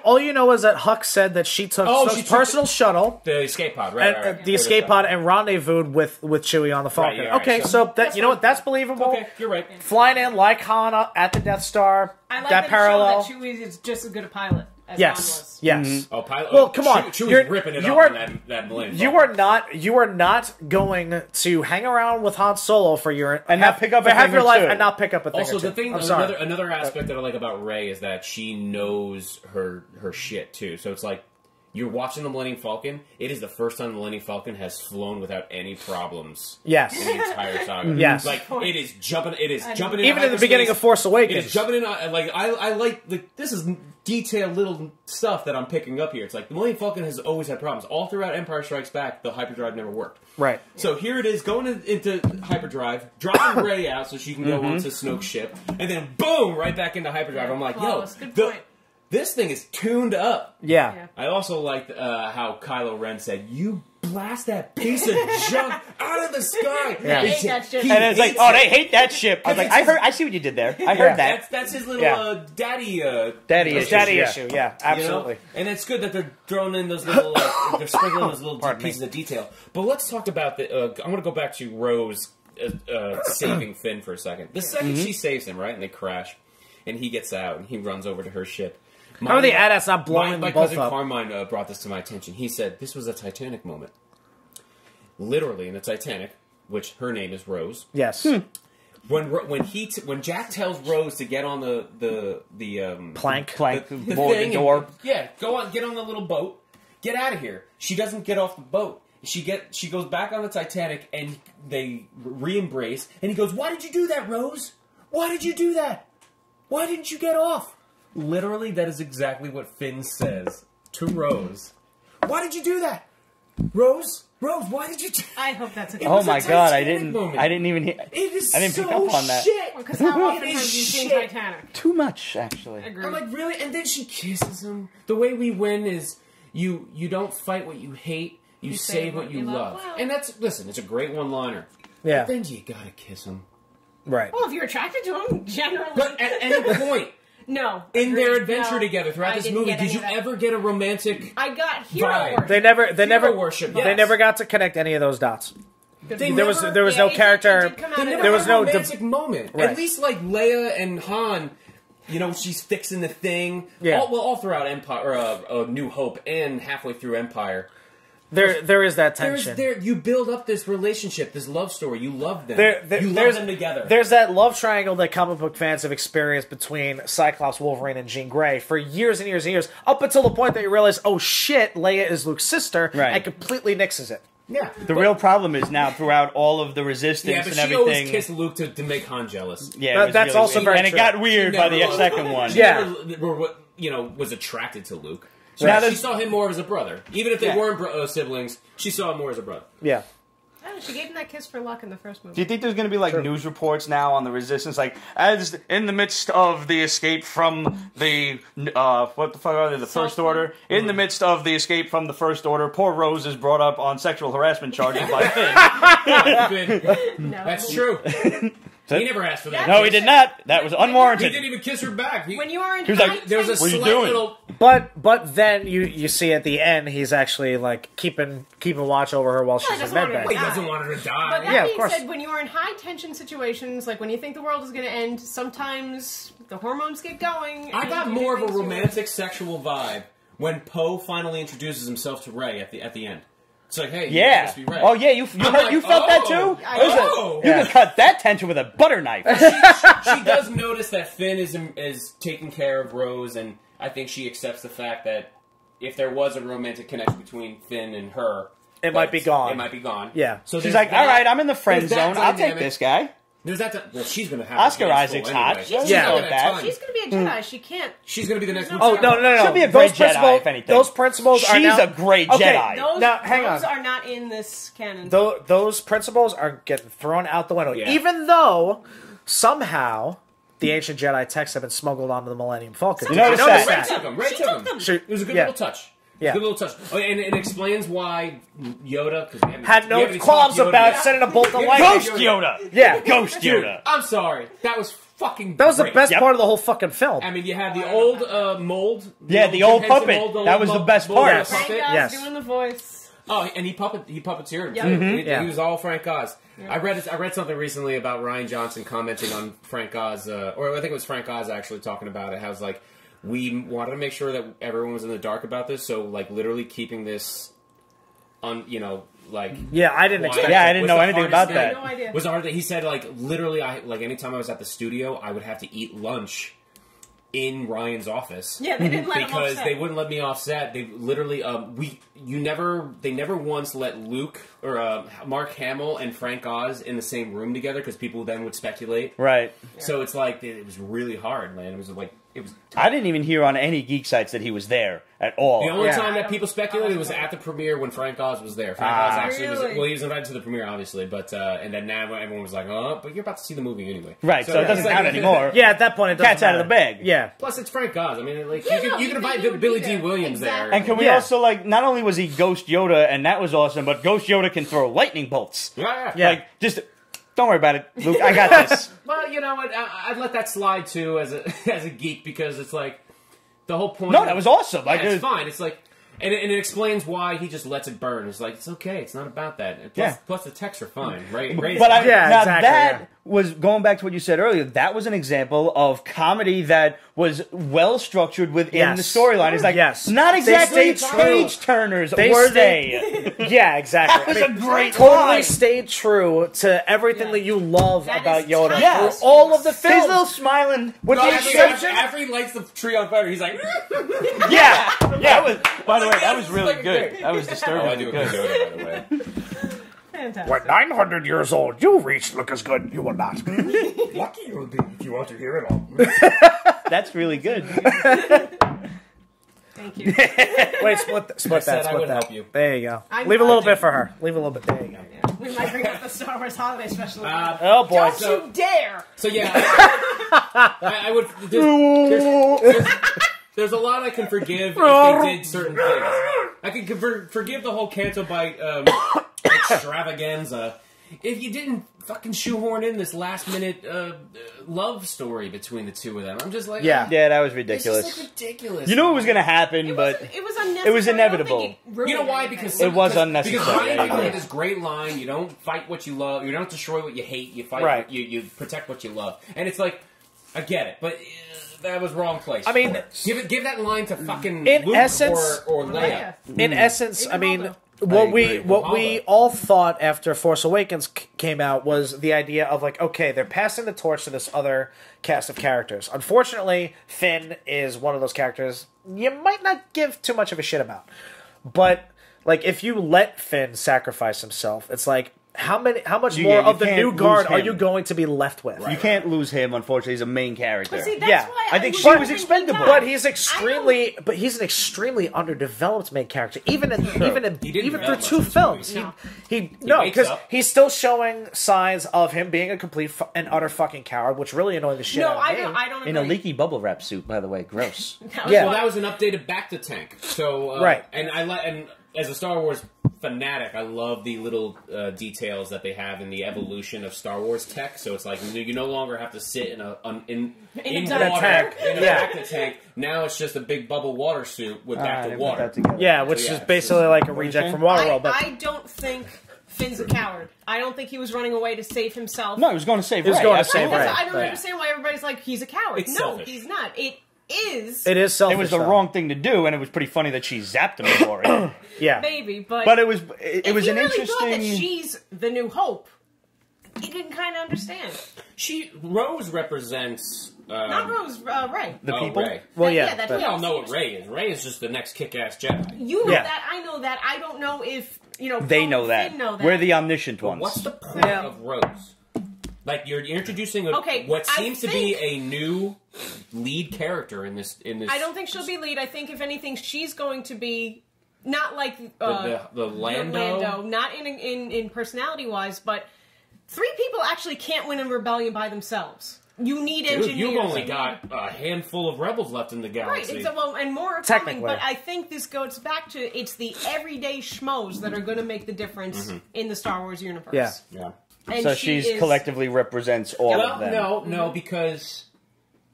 S3: All you know is that Huck said that she took
S2: she
S3: Snoke's
S2: took
S3: personal shuttle,
S2: The escape pod, right?
S3: and the escape pod, and rendezvoused with Chewie on the Falcon.
S2: yeah, right,
S3: Okay, so that you know what? That's believable.
S2: Okay, you're right.
S3: Flying in like Han at the Death Star.
S4: I like
S3: that
S4: that
S3: parallel.
S4: Show that Chewie is just as good a pilot as Han
S3: Yes.
S4: was.
S3: Yes.
S2: Oh, pilot.
S3: Well, come on.
S2: Chewie's
S3: You're-
S2: ripping it
S3: you
S2: up
S3: are-
S2: on that Millennium
S3: You
S2: Falcon.
S3: are not going to hang around with Han Solo for your
S1: And not pick up a
S3: for half
S1: thing
S3: your
S1: or
S3: life
S1: two.
S3: and not pick up a thing.
S2: Also,
S3: or two.
S2: the thing,
S3: I'm sorry.
S2: another aspect that I like about Rey is that she knows her shit too. So it's like you're watching the Millennium Falcon. It is the first time the Millennium Falcon has flown without any problems.
S3: Yes.
S2: In the entire saga.
S3: Yes.
S2: Like it is jumping. In
S3: Even in the beginning of Force
S2: It
S3: Awakens.
S2: is jumping in. Like I like this is detailed little stuff that I'm picking up here. It's like the Millennium Falcon has always had problems all throughout Empire Strikes Back. The hyperdrive never worked.
S3: Right.
S2: So here it is going into hyperdrive, dropping Rey out so she can go onto Snoke's ship, and then boom, right back into hyperdrive. I'm like,
S4: Flawless.
S2: yo,
S4: Good point.
S2: this thing is tuned up.
S3: Yeah.
S4: Yeah.
S2: I also liked how Kylo Ren said, "You blast that piece of junk out of the sky."
S3: Yeah.
S4: I hate that shit.
S1: And it's like,
S2: hates
S1: oh,
S2: it.
S1: they hate that ship. I was like, I see what you did there. I heard that.
S2: That's his little
S3: Yeah.
S2: daddy
S1: Daddy
S2: issue.
S1: issues,
S3: Daddy
S1: yeah.
S3: issue. Yeah.
S2: You know?
S3: Absolutely.
S2: And it's good that they're throwing in those little, they're sprinkling those little pieces of detail. But let's talk about the. I'm going to go back to Rose saving Finn for a second. The second she saves him, right, and they crash, and he gets out and he runs over to her ship.
S3: How are the AT-ATs not blowing
S2: my
S3: them both
S2: cousin
S3: up?
S2: Carmine brought this to my attention. He said this was a Titanic moment. Literally in the Titanic, which her name is Rose.
S3: Yes.
S2: When Jack tells Rose to get on the
S3: Plank.
S2: the
S1: board,
S2: thing
S1: the door.
S2: get on the little boat, get out of here. She doesn't get off the boat. She goes back on the Titanic and they re-embrace. And he goes, "Why did you do that, Rose? Why did you do that? Why didn't you get off?" Literally, that is exactly what Finn says to Rose. "Why did you do that, Rose? Rose, why did you do?"
S4: I hope that's a good
S1: Oh
S2: was a
S1: my god, I
S2: Titanic moment.
S1: didn't even hear.
S2: It is
S1: I didn't pick
S2: so
S1: up on that.
S2: shit.
S4: Because how often
S2: It
S4: have
S2: is
S4: you seen
S2: shit.
S4: Titanic?
S1: Too much, actually.
S4: Agreed.
S2: I'm like, really? And then she kisses him. The way we win is you don't fight what you hate, you save what you love.
S4: Wow.
S2: And listen, it's a great one-liner.
S3: Yeah.
S2: But then you gotta kiss him.
S3: Right.
S4: Well, if you're attracted to him, generally.
S2: But at any point
S4: no.
S2: in their
S4: Agreed.
S2: adventure
S4: No,
S2: together throughout
S4: I
S2: this
S4: didn't
S2: movie,
S4: get
S2: did
S4: any
S2: you
S4: of that.
S2: ever get a romantic?
S4: I got hero
S2: Vibe.
S4: worship.
S3: They never
S2: Hero worship,
S3: they
S2: yes.
S3: never got to connect any of those dots.
S2: They
S3: There was
S2: never-
S3: no
S4: it
S3: character.
S4: did come out
S2: They
S4: of
S2: never
S3: There
S2: had
S3: was
S2: a
S3: no
S2: romantic moment.
S3: Right.
S2: At least like Leia and Han, she's fixing the thing.
S3: Yeah.
S2: All throughout Empire, New Hope, and halfway through Empire.
S3: There is that tension.
S2: You build up this relationship, this love story. You love them. You love
S3: there's
S2: them together.
S3: There's that love triangle that comic book fans have experienced between Cyclops, Wolverine, and Jean Grey for years and years and years, up until the point that you realize, oh shit, Leia is Luke's sister,
S1: Right.
S3: and completely nixes it.
S2: Yeah.
S1: The real problem is now throughout all of the resistance
S2: Yeah, but
S1: and
S2: she
S1: everything.
S2: always kissed Luke to make Han jealous.
S1: Yeah, it was
S3: That's
S1: really
S3: also
S1: weird.
S3: very
S1: and
S3: true.
S1: it got weird by the
S2: Never-
S1: second one.
S2: She
S3: Yeah.
S2: never, was attracted to Luke.
S1: Now
S2: She
S1: there's-
S2: saw him more as a brother. Even if they
S1: Yeah.
S2: weren't siblings, she saw him more as a brother.
S3: Yeah.
S4: Oh, she gave him that kiss for luck in the first movie.
S1: Do you think there's going to be like news reports now on the resistance, like as in the midst of the escape from the what the fuck are they? The First Order. In the midst of the escape from the First Order, poor Rose is brought up on sexual harassment charges by Finn.
S4: No.
S2: That's true. He never asked for that.
S1: No, he did not. That was
S2: He
S1: unwarranted.
S2: didn't even kiss her back.
S4: When you are in
S1: He was like,
S2: there was a
S1: What are you
S2: slight
S1: doing?
S2: little
S3: But then you see at the end he's actually like keeping watch over her while she's in
S4: doesn't want her
S3: medbay.
S4: to
S2: He doesn't want her to
S4: But
S2: die.
S4: that
S3: Yeah, of
S4: being
S3: course.
S4: said, when you are in high tension situations, like when you think the world is going to end, sometimes the hormones get going.
S2: I
S4: and
S2: got
S4: you do
S2: more of a
S4: things you-
S2: romantic sexual vibe when Poe finally introduces himself to Rey at the end. It's like, hey,
S1: Yeah.
S2: you must be Rey.
S1: Oh yeah, you
S2: I'm like,
S1: you felt that
S2: oh,
S1: too?
S2: oh.
S1: You can cut that tension with a butter knife.
S2: She does notice that Finn is taking care of Rose, and I think she accepts the fact that if there was a romantic connection between Finn and her,
S3: It might be gone.
S2: It might be gone.
S3: Yeah.
S2: So
S1: She's
S2: there's
S1: like,
S2: that-
S1: all right, I'm in the friend
S2: there's that
S1: zone. I'll take
S2: dynamic.
S1: this guy.
S2: There's that. Well, she's going to have
S1: Oscar
S2: her hands
S1: Isaac's
S2: full
S1: hot.
S2: anyway.
S1: She's
S3: Yeah.
S2: not
S1: with
S2: gonna
S1: that.
S2: have time.
S4: She's going to be a Jedi. She can't.
S2: She's going to be the next.
S4: No
S3: Oh
S2: Luke
S3: no,
S2: Skywalker.
S3: no, no!
S1: She'll be a
S3: those
S1: great Jedi,
S3: principles,
S1: if anything.
S3: those principles are
S1: She's
S3: now,
S1: a great
S3: okay,
S1: Jedi.
S4: Those,
S3: Now, hang
S4: those
S3: on.
S4: are not in this canon.
S3: Those principles are getting thrown out the window,
S2: Yeah.
S3: even though somehow the ancient Jedi texts have been smuggled onto the Millennium Falcon.
S1: You
S3: Did
S1: notice
S3: notice
S1: that?
S2: Ray took him. Ray
S4: She
S2: took
S4: took
S2: him.
S4: them.
S3: She-
S2: It was a good
S3: yeah.
S2: little touch.
S3: Yeah.
S2: Good little touch. Oh, and it explains why Yoda
S3: Had no qualms about sending a bolt of light.
S1: Ghost Yoda.
S3: Yeah,
S1: Ghost Yoda.
S2: I'm sorry. That was fucking.
S3: that was the
S2: great.
S3: best
S1: Yep.
S3: part of the whole fucking film.
S2: I mean, you had the old mold.
S1: Yeah, the old
S2: Jim Henson
S1: puppet.
S2: mold,
S1: That was the best
S2: mold
S1: part.
S2: of the
S3: Yes.
S2: puppet.
S4: Frank Oz
S3: Yes.
S4: doing the voice.
S2: Oh, and he puppeteered him
S4: Yep.
S2: too.
S1: Mm-hmm.
S2: He,
S3: Yeah.
S2: he was all Frank Oz. I read something recently about Ryan Johnson commenting on Frank Oz, or I think it was Frank Oz actually talking about it. How it's like we wanted to make sure that everyone was in the dark about this, so like literally keeping this like
S3: Yeah, I didn't
S2: quiet
S3: expect.
S1: Yeah, I
S3: that.
S1: didn't
S2: was
S1: know
S2: the
S1: anything
S2: hardest
S1: about
S2: thing.
S1: that.
S4: No idea.
S2: Was the hard thing. He said like literally, anytime I was at the studio, I would have to eat lunch in Ryan's office.
S4: Yeah, they didn't let him
S2: Because
S4: offset.
S2: they wouldn't let me offset. They literally, they never once let Luke or Mark Hamill and Frank Oz in the same room together because people then would speculate.
S1: Right.
S2: So it's like it was really hard, man. It was like it was.
S1: I didn't even hear on any geek sites that he was there at all.
S2: The only
S3: Yeah.
S2: time that people speculated was at the premiere when Frank Oz was there. Frank Oz actually was.
S4: Really?
S2: Well, he was invited to the premiere, obviously, but and then now everyone was like, "Oh, but you're about to see the movie anyway."
S1: Right, so it
S2: it's
S1: doesn't
S2: like-
S1: count anymore.
S3: Yeah, at that point, it doesn't
S1: Cat's out of the
S3: matter.
S1: bag.
S3: Yeah,
S2: Plus, it's Frank Oz. I mean, like
S4: Yeah,
S2: you
S4: no,
S2: can
S4: you
S2: invite
S4: think he would
S2: Billy
S4: be
S2: D.
S4: there.
S2: Williams there.
S4: Exactly.
S1: And can we
S3: Yeah.
S1: also, like, not only was he Ghost Yoda, and that was awesome, but Ghost Yoda can throw lightning bolts.
S2: Yeah.
S3: Yeah.
S1: Like, just, don't worry about it, Luke, I got this.
S2: Well, you know what? I'd let that slide too as a as a geek because it's like the whole point.
S1: No, that was awesome.
S2: Yeah,
S1: Like,
S2: it's fine. It's like. And it explains why he just lets it burn. It's like, it's okay. It's not about that. Plus,
S1: Yeah.
S2: plus the texts are fine, right?
S1: But I,
S3: Yeah,
S1: now
S3: exactly,
S1: that
S3: yeah.
S1: was, going back to what you said earlier, that was an example of comedy that was well structured within
S3: Yes.
S1: the storyline. It's like,
S3: Yes.
S1: not
S3: They
S1: exactly
S3: stayed true.
S1: page turners,
S3: They
S1: were
S3: stayed-
S1: they?
S3: yeah, exactly.
S1: That was a great
S3: totally
S1: line.
S3: stayed true to everything
S4: Yeah.
S3: that you love
S4: That
S3: about
S4: is
S3: Yoda
S4: tight.
S1: Yes.
S3: through all of the
S1: His
S3: films.
S1: little smiling.
S3: With the
S2: after,
S3: exception,
S2: after he lights the tree on fire, he's like,
S1: Yeah, that was. By the way,
S2: Like,
S1: that
S2: that
S1: was
S2: was
S1: really
S2: fucking
S1: good.
S2: great.
S1: That was disturbing.
S2: "Oh, I do a good Yoda, by the way."
S4: Fantastic.
S3: 900 years old, you reach look as good. You will not.
S2: Lucky you will be if you want to hear it all.
S1: That's really good.
S4: Thank you.
S3: Wait, split that. Split
S2: said
S3: that.
S2: I
S3: Split
S2: would
S3: that.
S2: help you.
S3: There you go.
S4: I'm-
S3: Leave a little
S4: I
S3: bit for her. Leave a little bit. There you go.
S4: Yeah. We might bring up the Star Wars Holiday Special.
S3: Oh boy.
S4: Don't
S2: so-
S4: you dare!
S2: So yeah, I would. There's a lot I can forgive if they did certain things. I can forgive the whole Canto Bite extravaganza if you didn't fucking shoehorn in this last minute love story between the two of them. I'm just like,
S3: Yeah.
S1: Yeah, that was
S2: it's
S1: ridiculous.
S2: just like ridiculous.
S1: You knew it was going to happen, but
S4: It was unnecessary.
S1: it was inevitable.
S4: I don't think it ruined
S2: You know why?
S4: anything.
S2: Because
S1: It was
S2: because
S1: unnecessary,
S2: Ryan
S1: I
S2: Reynolds
S1: agree.
S2: had this great line: "You don't fight what you love. You don't destroy what you hate. You fight.
S3: Right.
S2: You protect what you love." And it's like, I get it, but that was wrong place.
S3: I mean,
S2: give that line to fucking
S3: in
S2: Luke
S3: essence-
S2: or Leia.
S3: In essence, I mean,
S4: Ronaldo.
S3: what
S1: I
S3: we
S1: agree.
S3: what we
S2: Ronaldo.
S3: all thought after Force Awakens came out was the idea of like, okay, they're passing the torch to this other cast of characters. Unfortunately, Finn is one of those characters you might not give too much of a shit about. But like, if you let Finn sacrifice himself, it's like how much more
S1: you
S3: of the
S1: can't
S3: new
S1: lose
S3: guard are
S1: him.
S3: you going to be left with?
S1: you can't lose him, unfortunately. He's a main character.
S4: But see, that's
S3: Yeah,
S4: why
S1: I think
S4: was
S1: she was
S4: hoping he
S1: expendable.
S4: died.
S3: But he's an extremely underdeveloped main character. Even
S2: He didn't
S3: through
S2: develop
S3: two
S2: much in
S3: films,
S2: this
S3: he no,
S2: wakes
S3: because
S2: up.
S3: he's still showing signs of him being a complete and utter fucking coward, which really annoyed the shit
S4: No,
S3: out of
S4: I
S3: me.
S4: don't. I don't agree.
S1: In a leaky bubble wrap suit, by the way. Gross.
S3: Yeah.
S2: Well, that was an updated back to tank. So
S3: Right.
S2: and as a Star Wars fanatic, I love the little details that they have in the evolution of Star Wars tech. So it's like you no longer have to sit in in water
S3: tank.
S2: in a bacta tank. Now it's just a big bubble water suit with back to water.
S3: Yeah, which is basically like a reject from Waterworld. But
S4: I don't think Finn's a coward. I don't think he was running away to save himself.
S1: No, he was going to save Rey.
S3: He was going to save Rey.
S4: I don't understand why everybody's like, he's a coward.
S2: It's
S4: no,
S2: selfish.
S4: he's not. It is
S3: selfish.
S1: It was the wrong thing to do, and it was pretty funny that she zapped him for it.
S3: Yeah.
S4: maybe, but
S1: But it was
S4: if
S1: an
S4: he really
S1: interesting.
S4: thought that she's the new hope, he didn't kind of understand.
S2: Rose represents
S4: Not Rose, Rey.
S1: The people?
S2: Rey.
S3: Well, yeah,
S4: that
S3: but-
S2: We all know what Rey is. Rey is just the next kick-ass Jedi.
S4: You know
S3: Yeah.
S4: that. I know that. I don't know if
S1: They
S4: Poe
S1: know
S4: and
S1: that.
S4: Finn know that.
S1: We're the omniscient ones.
S2: What's the point of Rose? Like you're introducing what
S4: I
S2: seems to be
S4: think-
S2: a new lead character in this.
S4: I don't think she'll be lead. I think if anything, she's going to be not like
S2: the Lando.
S4: not in personality wise, but 3 people actually can't win a rebellion by themselves. You need engineers.
S2: Dude, you've only got a handful of rebels left in the
S4: Right,
S2: galaxy.
S4: and more are
S3: Technically.
S4: coming, but I think this goes back to it's the everyday schmoes that are going to make the difference in the Star Wars universe.
S3: Yeah.
S2: Yeah.
S4: And
S1: So
S4: she
S1: she's
S4: is-
S1: collectively represents all of
S2: Well,
S1: them.
S2: no, because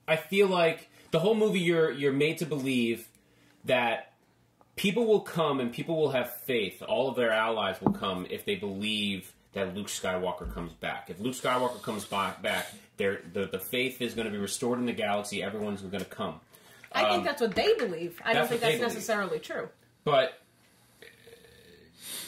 S2: I feel like the whole movie you're made to believe that people will come and people will have faith. All of their allies will come if they believe that Luke Skywalker comes back. If Luke Skywalker comes back, the faith is going to be restored in the galaxy. Everyone's going to come.
S4: I think that's what they believe. I don't
S2: that's
S4: think
S2: what they
S4: that's
S2: believe.
S4: necessarily true.
S2: But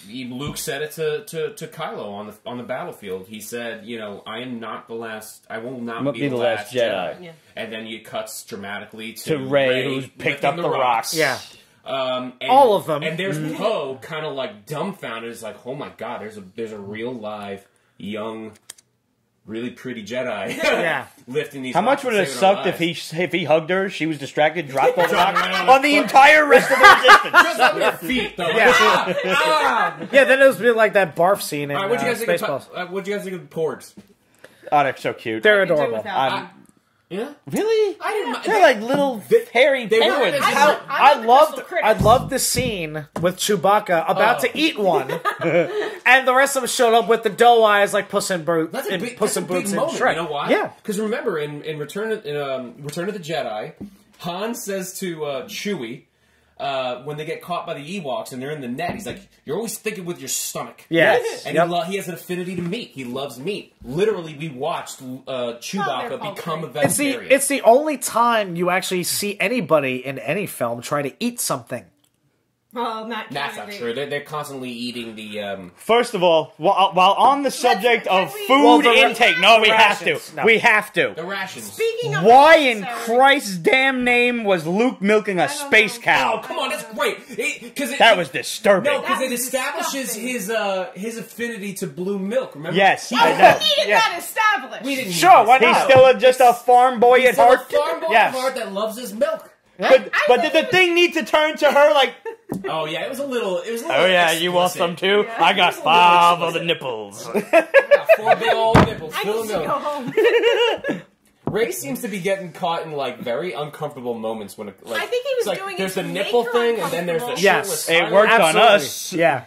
S2: Luke said it to Kylo on the battlefield. He said, I am not the last. I will not be the last Jedi.
S4: Yeah.
S2: And then he cuts dramatically
S1: To Rey, who's picked
S2: lifting
S1: up the rocks.
S3: Yeah.
S2: And,
S3: All of them.
S2: And there's Poe kind of like dumbfounded. It's like, oh my god, there's a real live young, really pretty Jedi.
S3: Yeah.
S2: Lifting these.
S1: How much
S2: rocks
S1: would
S2: and
S1: it have
S2: saving our
S1: sucked
S2: lives.
S1: if he hugged her, she was distracted, dropped all the
S2: Dropped
S1: rocks
S2: right on
S1: on the entire rest of the resistance?
S2: Just on their feet, though.
S3: Yeah. Yeah, then it was really like that barf scene in
S2: All right, what'd you guys think of
S3: Spaceballs.
S2: what'd you guys think of the porgs?
S1: Oh, they're so cute.
S3: They're
S4: I could do
S3: adorable.
S4: without them.
S2: Yeah,
S1: Really?
S2: I didn't.
S1: They're like little hairy
S2: they weren't
S1: penguins.
S2: as-
S3: How,
S4: I love the crystal
S3: I
S4: critters.
S3: loved the scene with Chewbacca about to eat one, and the rest of them showed up with the doe eyes like Puss in Boots.
S2: That's a big,
S3: Puss
S2: that's a
S3: in Boots
S2: big
S3: and
S2: moment.
S3: Shrek.
S2: You know why?
S3: Yeah.
S2: Because remember, in Return of the Jedi, Han says to Chewie when they get caught by the Ewoks and they're in the net, he's like, "You're always thinking with your stomach."
S3: Yes.
S2: And
S3: Yep.
S2: he has an affinity to meat. He loves meat. Literally, we watched Chewbacca
S4: they're
S2: become a
S3: It's
S2: vegetarian.
S3: it's the only time you actually see anybody in any film try to eat something.
S4: Well, not
S2: That's not
S4: Kennedy.
S2: true. They're constantly eating the.
S1: First of all, while on the subject of
S4: can we-
S1: food
S3: Well, the
S1: intake, no, we have
S3: rations,
S1: to.
S3: no.
S1: We have to.
S2: The rations.
S4: Speaking of
S1: Why in
S4: unnecessary-
S1: Christ's damn name was Luke milking a
S4: don't
S1: space
S4: know.
S1: cow?
S2: Oh, come on, that's great.
S1: That was disturbing.
S2: No, because
S4: That
S2: it
S4: was
S2: establishes
S4: disgusting.
S2: his affinity to blue milk. Remember?
S1: Yes,
S4: Oh,
S1: I
S4: we
S1: know.
S4: needed
S1: Yeah.
S4: that established.
S2: We didn't.
S3: Sure,
S2: need
S3: why
S2: this.
S1: He's
S3: not?
S1: still just a farm boy at
S2: Still a
S1: heart.
S2: farm boy
S1: Yes.
S2: at heart that loves his milk.
S1: But
S4: I
S1: did
S4: think
S1: the
S4: it was-
S1: thing need to turn to her like,
S2: Oh yeah, it was a little.
S1: oh yeah, you want some
S2: explicit.
S1: too?
S4: Yeah.
S1: I got 5 of the nipples.
S2: Yeah, 4 big old nipples
S4: I
S2: full
S4: need
S2: of
S4: to go
S2: milk.
S4: home.
S2: Ray seems to be getting caught in like very uncomfortable moments when it, like,
S4: I think he was
S2: it's like,
S4: doing it
S2: there's
S4: to
S2: the
S4: make
S2: nipple
S4: her
S2: thing and then there's the
S4: uncomfortable.
S2: shirtless.
S3: Yes,
S1: It worked on
S3: Absolutely.
S1: us.
S3: Yeah.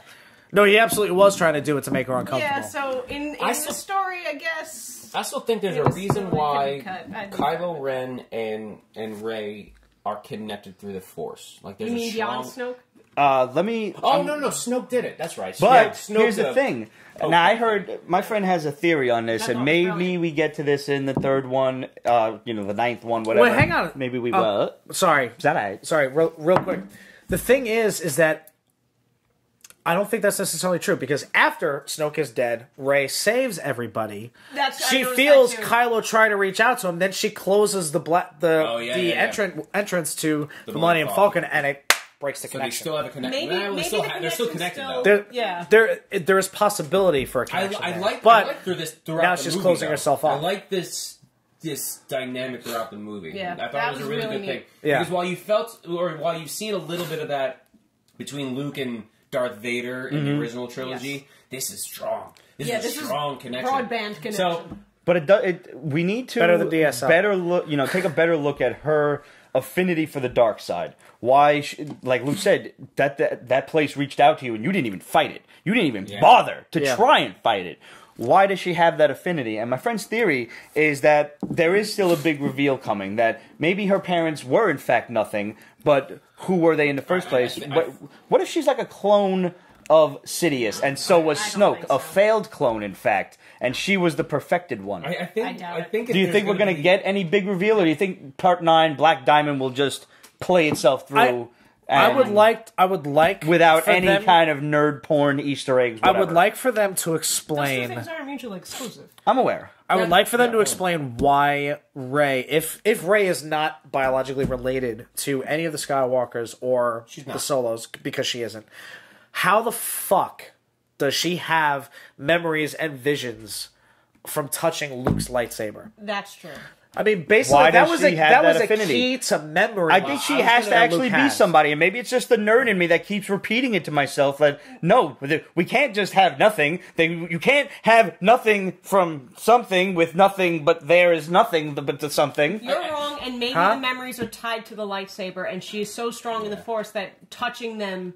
S3: No, he absolutely was trying to do it to make her uncomfortable.
S4: Yeah, so in
S2: I
S4: the
S2: still-
S4: story, I guess.
S2: I still think there's
S4: It
S2: a
S4: was
S2: reason
S4: silly,
S2: why
S4: couldn't cut.
S2: Kylo Ren and Ray are connected through the Force. Like there's
S4: You
S2: a
S4: mean
S2: strong.
S4: Jon Snoke?
S1: Let me.
S2: Oh no, Snoke did it. That's right.
S1: But
S2: Snoke,
S1: here's the thing.
S2: Oh,
S1: Now I heard my friend has a theory on this,
S4: That's
S1: and
S4: all
S1: maybe
S4: brilliant.
S1: we get to this in the 3rd one. The 9th one, whatever.
S3: Wait, hang on.
S1: Maybe we will.
S3: Sorry.
S1: Is that right?
S3: Sorry, real quick. The thing is that I don't think that's necessarily true because after Snoke is dead, Rey saves everybody.
S4: I
S3: She
S4: noticed
S3: feels
S4: that too.
S3: Kylo try to reach out to him, then she closes the
S2: Oh, yeah, yeah, yeah.
S3: entrance to the
S2: Millennium
S3: Millennium
S2: Falcon.
S3: Falcon, and it breaks the
S2: So they
S3: connection.
S2: still have a connection.
S4: Maybe,
S2: Nah,
S4: maybe
S2: they're still
S4: the
S2: connected
S4: still,
S2: though.
S4: Yeah.
S3: There is possibility for a connection.
S2: I
S3: there.
S2: like
S3: but
S2: throughout
S3: now
S2: the
S3: she's
S2: movie,
S3: closing
S2: though.
S3: herself
S2: I
S3: off.
S2: like this dynamic throughout the movie.
S4: Yeah,
S2: I thought
S4: that
S2: it was a
S4: was
S2: really
S4: really
S2: good thing.
S4: neat.
S3: Yeah.
S2: Because while you've seen a little bit of that between Luke and Darth Vader in
S3: Mm-hmm.
S2: the original trilogy, this is strong. This
S4: Yeah,
S2: is
S4: this
S2: a
S4: is
S2: strong connection.
S4: broadband connection.
S2: So
S1: we need to
S3: Better than DSL.
S1: better look, take a better look at her affinity for the dark side. Why, like Luke said, that place reached out to you and you didn't even fight it. You didn't even bother to try and fight it. Why does she have that affinity? And my friend's theory is that there is still a big reveal coming, that maybe her parents were in fact nothing, but who were they in the first place? What if she's like a clone of Sidious, and so was Snoke, a failed clone, in fact, and she was the perfected one?
S2: I think.
S1: Do you think we're going to get any big reveal, or do you think Part 9, Black Diamond, will just play itself through?
S3: I would like
S1: without any kind of nerd porn Easter eggs. Whatever.
S3: I would like for them to
S4: Those
S3: explain.
S4: two things aren't mutually exclusive.
S1: I'm aware.
S3: I would like for them to explain why Rey, if Rey is not biologically related to any of the Skywalkers or the Solos, because she isn't, how the fuck does she have memories and visions from touching Luke's lightsaber?
S4: That's true.
S3: I mean, basically,
S1: Why
S3: that
S1: does
S3: was
S1: she have that
S3: a
S1: affinity?
S3: key to memory.
S1: I think she has to actually be somebody, and maybe it's just the nerd in me that keeps repeating it to myself that, no, we can't just have nothing. You can't have nothing from something with nothing, but there is nothing but to something.
S4: You're wrong, and maybe the memories are tied to the lightsaber, and she is so strong in the Force that touching them...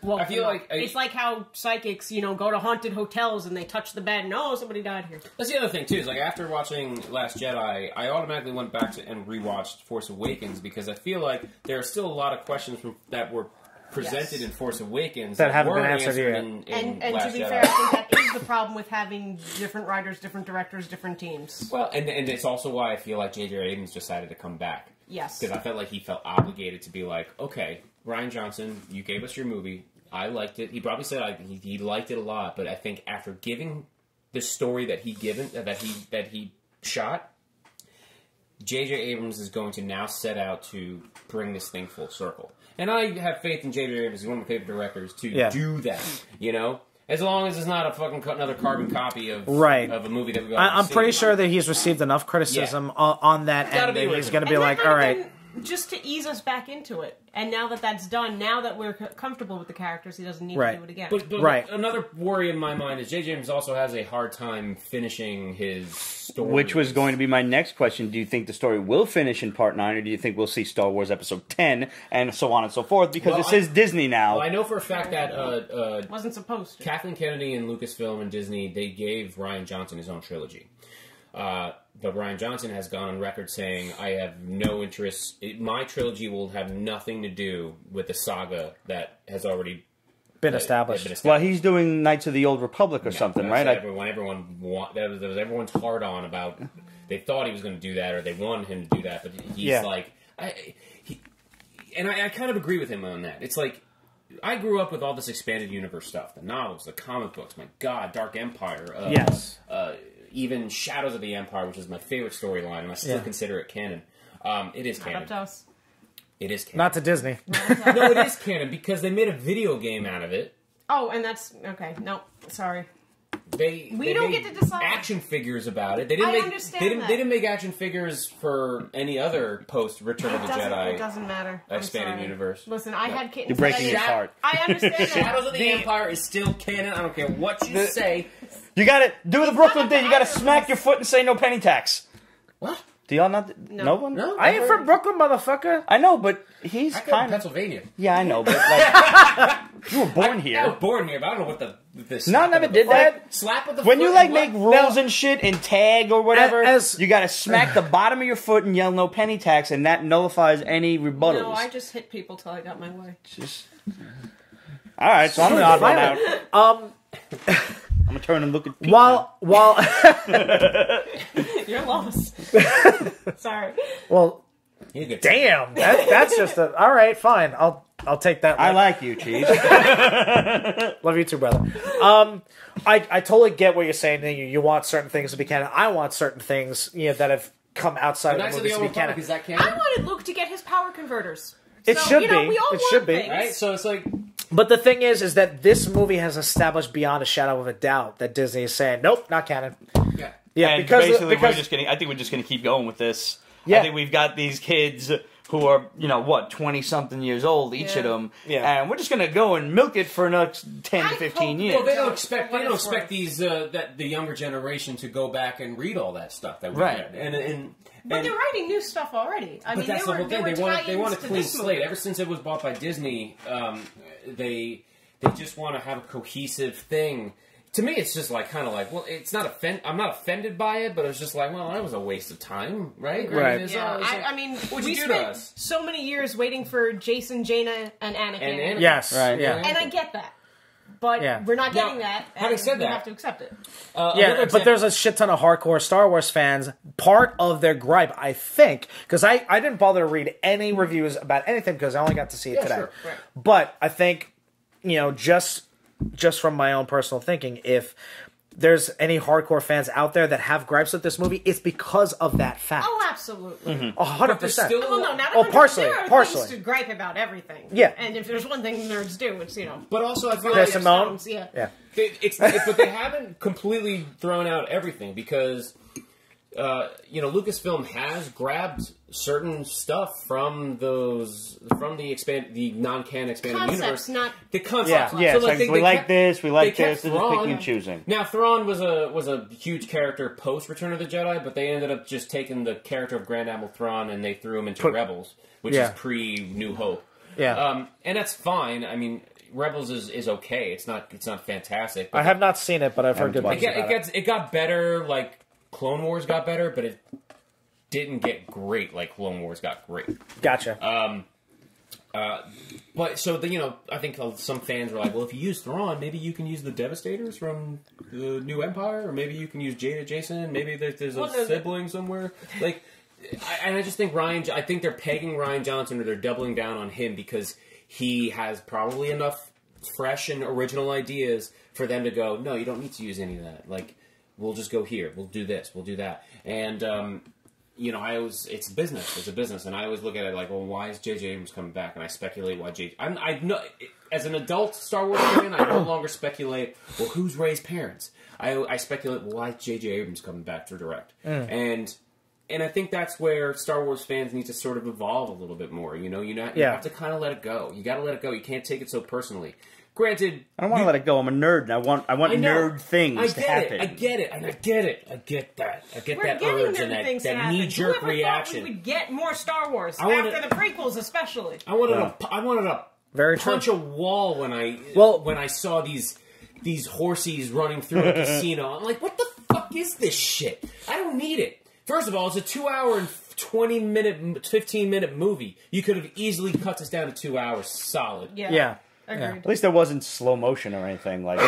S4: Well,
S2: I feel like
S4: it's like how psychics, go to haunted hotels and they touch the bed and somebody died here.
S2: That's the other thing too. Is like after watching Last Jedi, I automatically went back and rewatched Force Awakens because I feel like there are still a lot of questions that were presented in Force Awakens
S3: that haven't been
S2: answered
S3: yet.
S4: And
S2: Last
S4: to be
S2: Jedi.
S4: fair, I think that is the problem with having different writers, different directors, different teams.
S2: Well, and it's also why I feel like J.J. Abrams decided to come back.
S4: Yes,
S2: because I felt like he felt obligated to be like, okay, Rian Johnson, you gave us your movie. I liked it. He probably said he liked it a lot, but I think after giving the story that he shot, J.J. Abrams is going to now set out to bring this thing full circle. And I have faith in J.J. Abrams. He's one of my favorite directors to do that. As long as it's not a fucking another carbon copy of a movie that we've already
S3: I'm
S2: seen.
S3: pretty sure that he's received enough criticism on that end that he's going to be like, all right.
S4: Just to ease us back into it. And now that that's done, now that we're comfortable with the characters, he doesn't need to do it again.
S2: But another worry in my mind is J.J. Abrams also has a hard time finishing his story.
S1: Which was going to be my next question. Do you think the story will finish in Part 9, or do you think we'll see Star Wars Episode 10, and so on and so forth? Because this is Disney now.
S2: Well, I know for a fact that...
S4: wasn't supposed to.
S2: Kathleen Kennedy and Lucasfilm and Disney, they gave Rian Johnson his own trilogy. But Rian Johnson has gone on record saying, I have no interest... my trilogy will have nothing to do with the saga that has already
S3: been established.
S1: Well, he's doing Knights of the Old Republic or something, right?
S2: That was everyone's hard on about... They thought he was going to do that, or they wanted him to do that, but he's like... I kind of agree with him on that. It's like... I grew up with all this expanded universe stuff. The novels, the comic books, my God, Dark Empire. Even Shadows of the Empire, which is my favorite storyline, and I still consider it canon. It is canon.
S4: Not up to us.
S2: It is canon.
S3: Not to Disney.
S2: No, it is canon because they made a video game out of it.
S4: Oh, and that's... Okay, no, sorry.
S2: We
S4: don't get to decide.
S2: Action figures about it. They didn't make action figures for any other post Return of the Jedi.
S4: It doesn't matter.
S2: Expanded universe.
S4: Listen, I had kittens.
S1: You're breaking his heart.
S4: I understand that.
S2: Shadows of the Empire is still canon. I don't care what you say.
S1: You gotta do the Brooklyn thing. You gotta smack your foot and say no penny tax.
S2: What?
S1: Do y'all not? No one?
S2: No.
S3: I ain't from Brooklyn, motherfucker.
S1: I know, but he's
S2: I come
S1: kind
S2: from
S1: of...
S2: Pennsylvania.
S1: Yeah, I know, but like... you were born here.
S2: I was born here, but I don't know what the
S1: None of it did that.
S2: Slap with the
S1: When
S2: foot
S1: you like
S2: and
S1: make
S2: what?
S1: rules and shit in tag or whatever, you gotta smack the bottom of your foot and yell no penny tax, and that nullifies any rebuttals.
S4: No, I just hit people till I got my way.
S1: All right, so I'm the odd one out. I'm gonna turn and look at Pete
S3: while
S4: You're lost. Sorry.
S3: well,
S2: Damn.
S3: damn, that's just a all right. Fine, I'll take that.
S1: I like you, Cheese.
S3: Love you too, brother. I totally get what you're saying. You want certain things to be canon. I want certain things that have come outside of the movies to be canon.
S2: Is that canon?
S4: I wanted Luke to get his power converters.
S3: It
S4: So,
S3: should
S4: you know,
S3: be.
S4: we all
S3: It
S4: want
S3: should be.
S4: things.
S2: Right? So it's like...
S3: But the thing is that this movie has established beyond a shadow of a doubt that Disney is saying, nope, not canon.
S2: Yeah.
S3: Yeah,
S1: And
S3: because
S1: basically, I think we're just gonna keep going with this.
S3: Yeah.
S1: I think we've got these kids who are, 20-something years old, each of
S4: Yeah.
S1: them.
S3: Yeah.
S1: And we're just going to go and milk it for another 10 to 15 years.
S2: Well, they don't
S4: For
S2: expect
S4: what
S2: they don't
S4: it's
S2: expect
S4: worth.
S2: these that the younger generation to go back and read all that stuff that we
S1: Right.
S2: read. And
S4: But they're writing new stuff already. I
S2: but
S4: mean,
S2: that's
S4: they
S2: the whole
S4: were
S2: thing. They want
S4: tie-ins
S2: a
S4: to
S2: clean
S4: this
S2: slate.
S4: movie.
S2: Ever since it was bought by Disney, they just want to have a cohesive thing. To me, it's just well, it's not I'm not offended by it, but it's just like, well, that was a waste of time, right?
S3: Right.
S2: It's
S4: Yeah,
S2: like,
S4: I mean,
S2: what'd
S4: we
S2: you do to
S4: spent
S2: us?
S4: so many years waiting for Jason, Jaina, and Anakin.
S2: And Anakin.
S3: Yes.
S1: Right.
S3: Yeah.
S4: And I get that. But
S3: Yeah.
S4: we're not
S2: Now,
S4: getting that.
S2: having
S4: and
S2: said
S4: we
S2: that-
S4: have to accept it.
S3: Yeah,
S2: Another
S3: but there's a shit ton of hardcore Star Wars fans. Part of their gripe, I think, because I didn't bother to read any reviews about anything because I only got to see it today.
S2: sure, right.
S3: But I think, just from my own personal thinking, if there's any hardcore fans out there that have gripes with this movie, it's because of that fact.
S4: Oh, absolutely.
S3: 100%.
S2: still-
S4: Well, no, not
S3: Oh,
S4: 100%.
S3: partially,
S4: There are
S3: partially.
S4: things to gripe about everything.
S3: Yeah.
S4: And if there's one thing nerds do, it's,
S2: But also, I feel
S3: Piss
S2: like
S3: and moan.
S4: Yeah.
S3: Yeah.
S2: but they haven't completely thrown out everything because Lucasfilm has grabbed certain stuff from the non-canon expanded
S4: Concepts,
S2: universe.
S4: not-
S2: The concepts.
S1: Yeah, it's like, we like
S2: kept-
S1: this, we like
S2: they kept
S1: this, they're just picking
S2: Thrawn.
S1: and choosing.
S2: Now, Thrawn was a huge character post Return of the Jedi, but they ended up just taking the character of Grand Admiral Thrawn and they threw him into Rebels, which
S3: Yeah.
S2: is pre New Hope.
S3: Yeah.
S2: And that's fine. I mean, Rebels is okay. It's not fantastic. But
S3: I have not seen it, but I've heard good
S1: Haven't
S3: things
S1: watched
S3: about it.
S2: it got better. Like Clone Wars got better, but it didn't get great like Clone Wars got great.
S3: Gotcha.
S2: But so I think some fans were like, well, if you use Thrawn, maybe you can use the Devastators from the New Empire, or maybe you can use Jada Jason. Maybe there's
S4: Well,
S2: a
S4: no,
S2: sibling somewhere. Like, I just think I think they're pegging Ryan Johnson, or they're doubling down on him because he has probably enough fresh and original ideas for them to go, no, you don't need to use any of that. Like, we'll just go here. We'll do this. We'll do that. And it's business. It's a business, and I always look at it like, well, why is J.J. Abrams coming back? And I speculate why I know, as an adult Star Wars fan, I no longer speculate. Well, who's Rey's parents? I speculate, well, why is J.J. Abrams coming back to direct? And I think that's where Star Wars fans need to sort of evolve a little bit more. You have to kind of let it go. You got to let it go. You can't take it so personally. Granted,
S1: I don't want to let it go. I'm a nerd, and I want
S2: I know.
S1: nerd things to happen.
S2: I get it. I get that. I get
S4: We're
S2: that
S4: getting
S2: urge
S4: them
S2: and
S4: things to
S2: that
S4: happen.
S2: knee jerk
S4: Whoever
S2: reaction.
S4: thought we would get more Star Wars
S2: I wanted-
S4: after the prequels, especially.
S2: I wanted to
S3: Very true.
S2: punch a wall when I saw these horsies running through a casino. I'm like, what the fuck is this shit? I don't need it. First of all, it's a 2-hour and 15-minute movie. You could have easily cut this down to 2 hours solid.
S3: Yeah.
S4: Agreed.
S1: At least there wasn't slow motion or anything like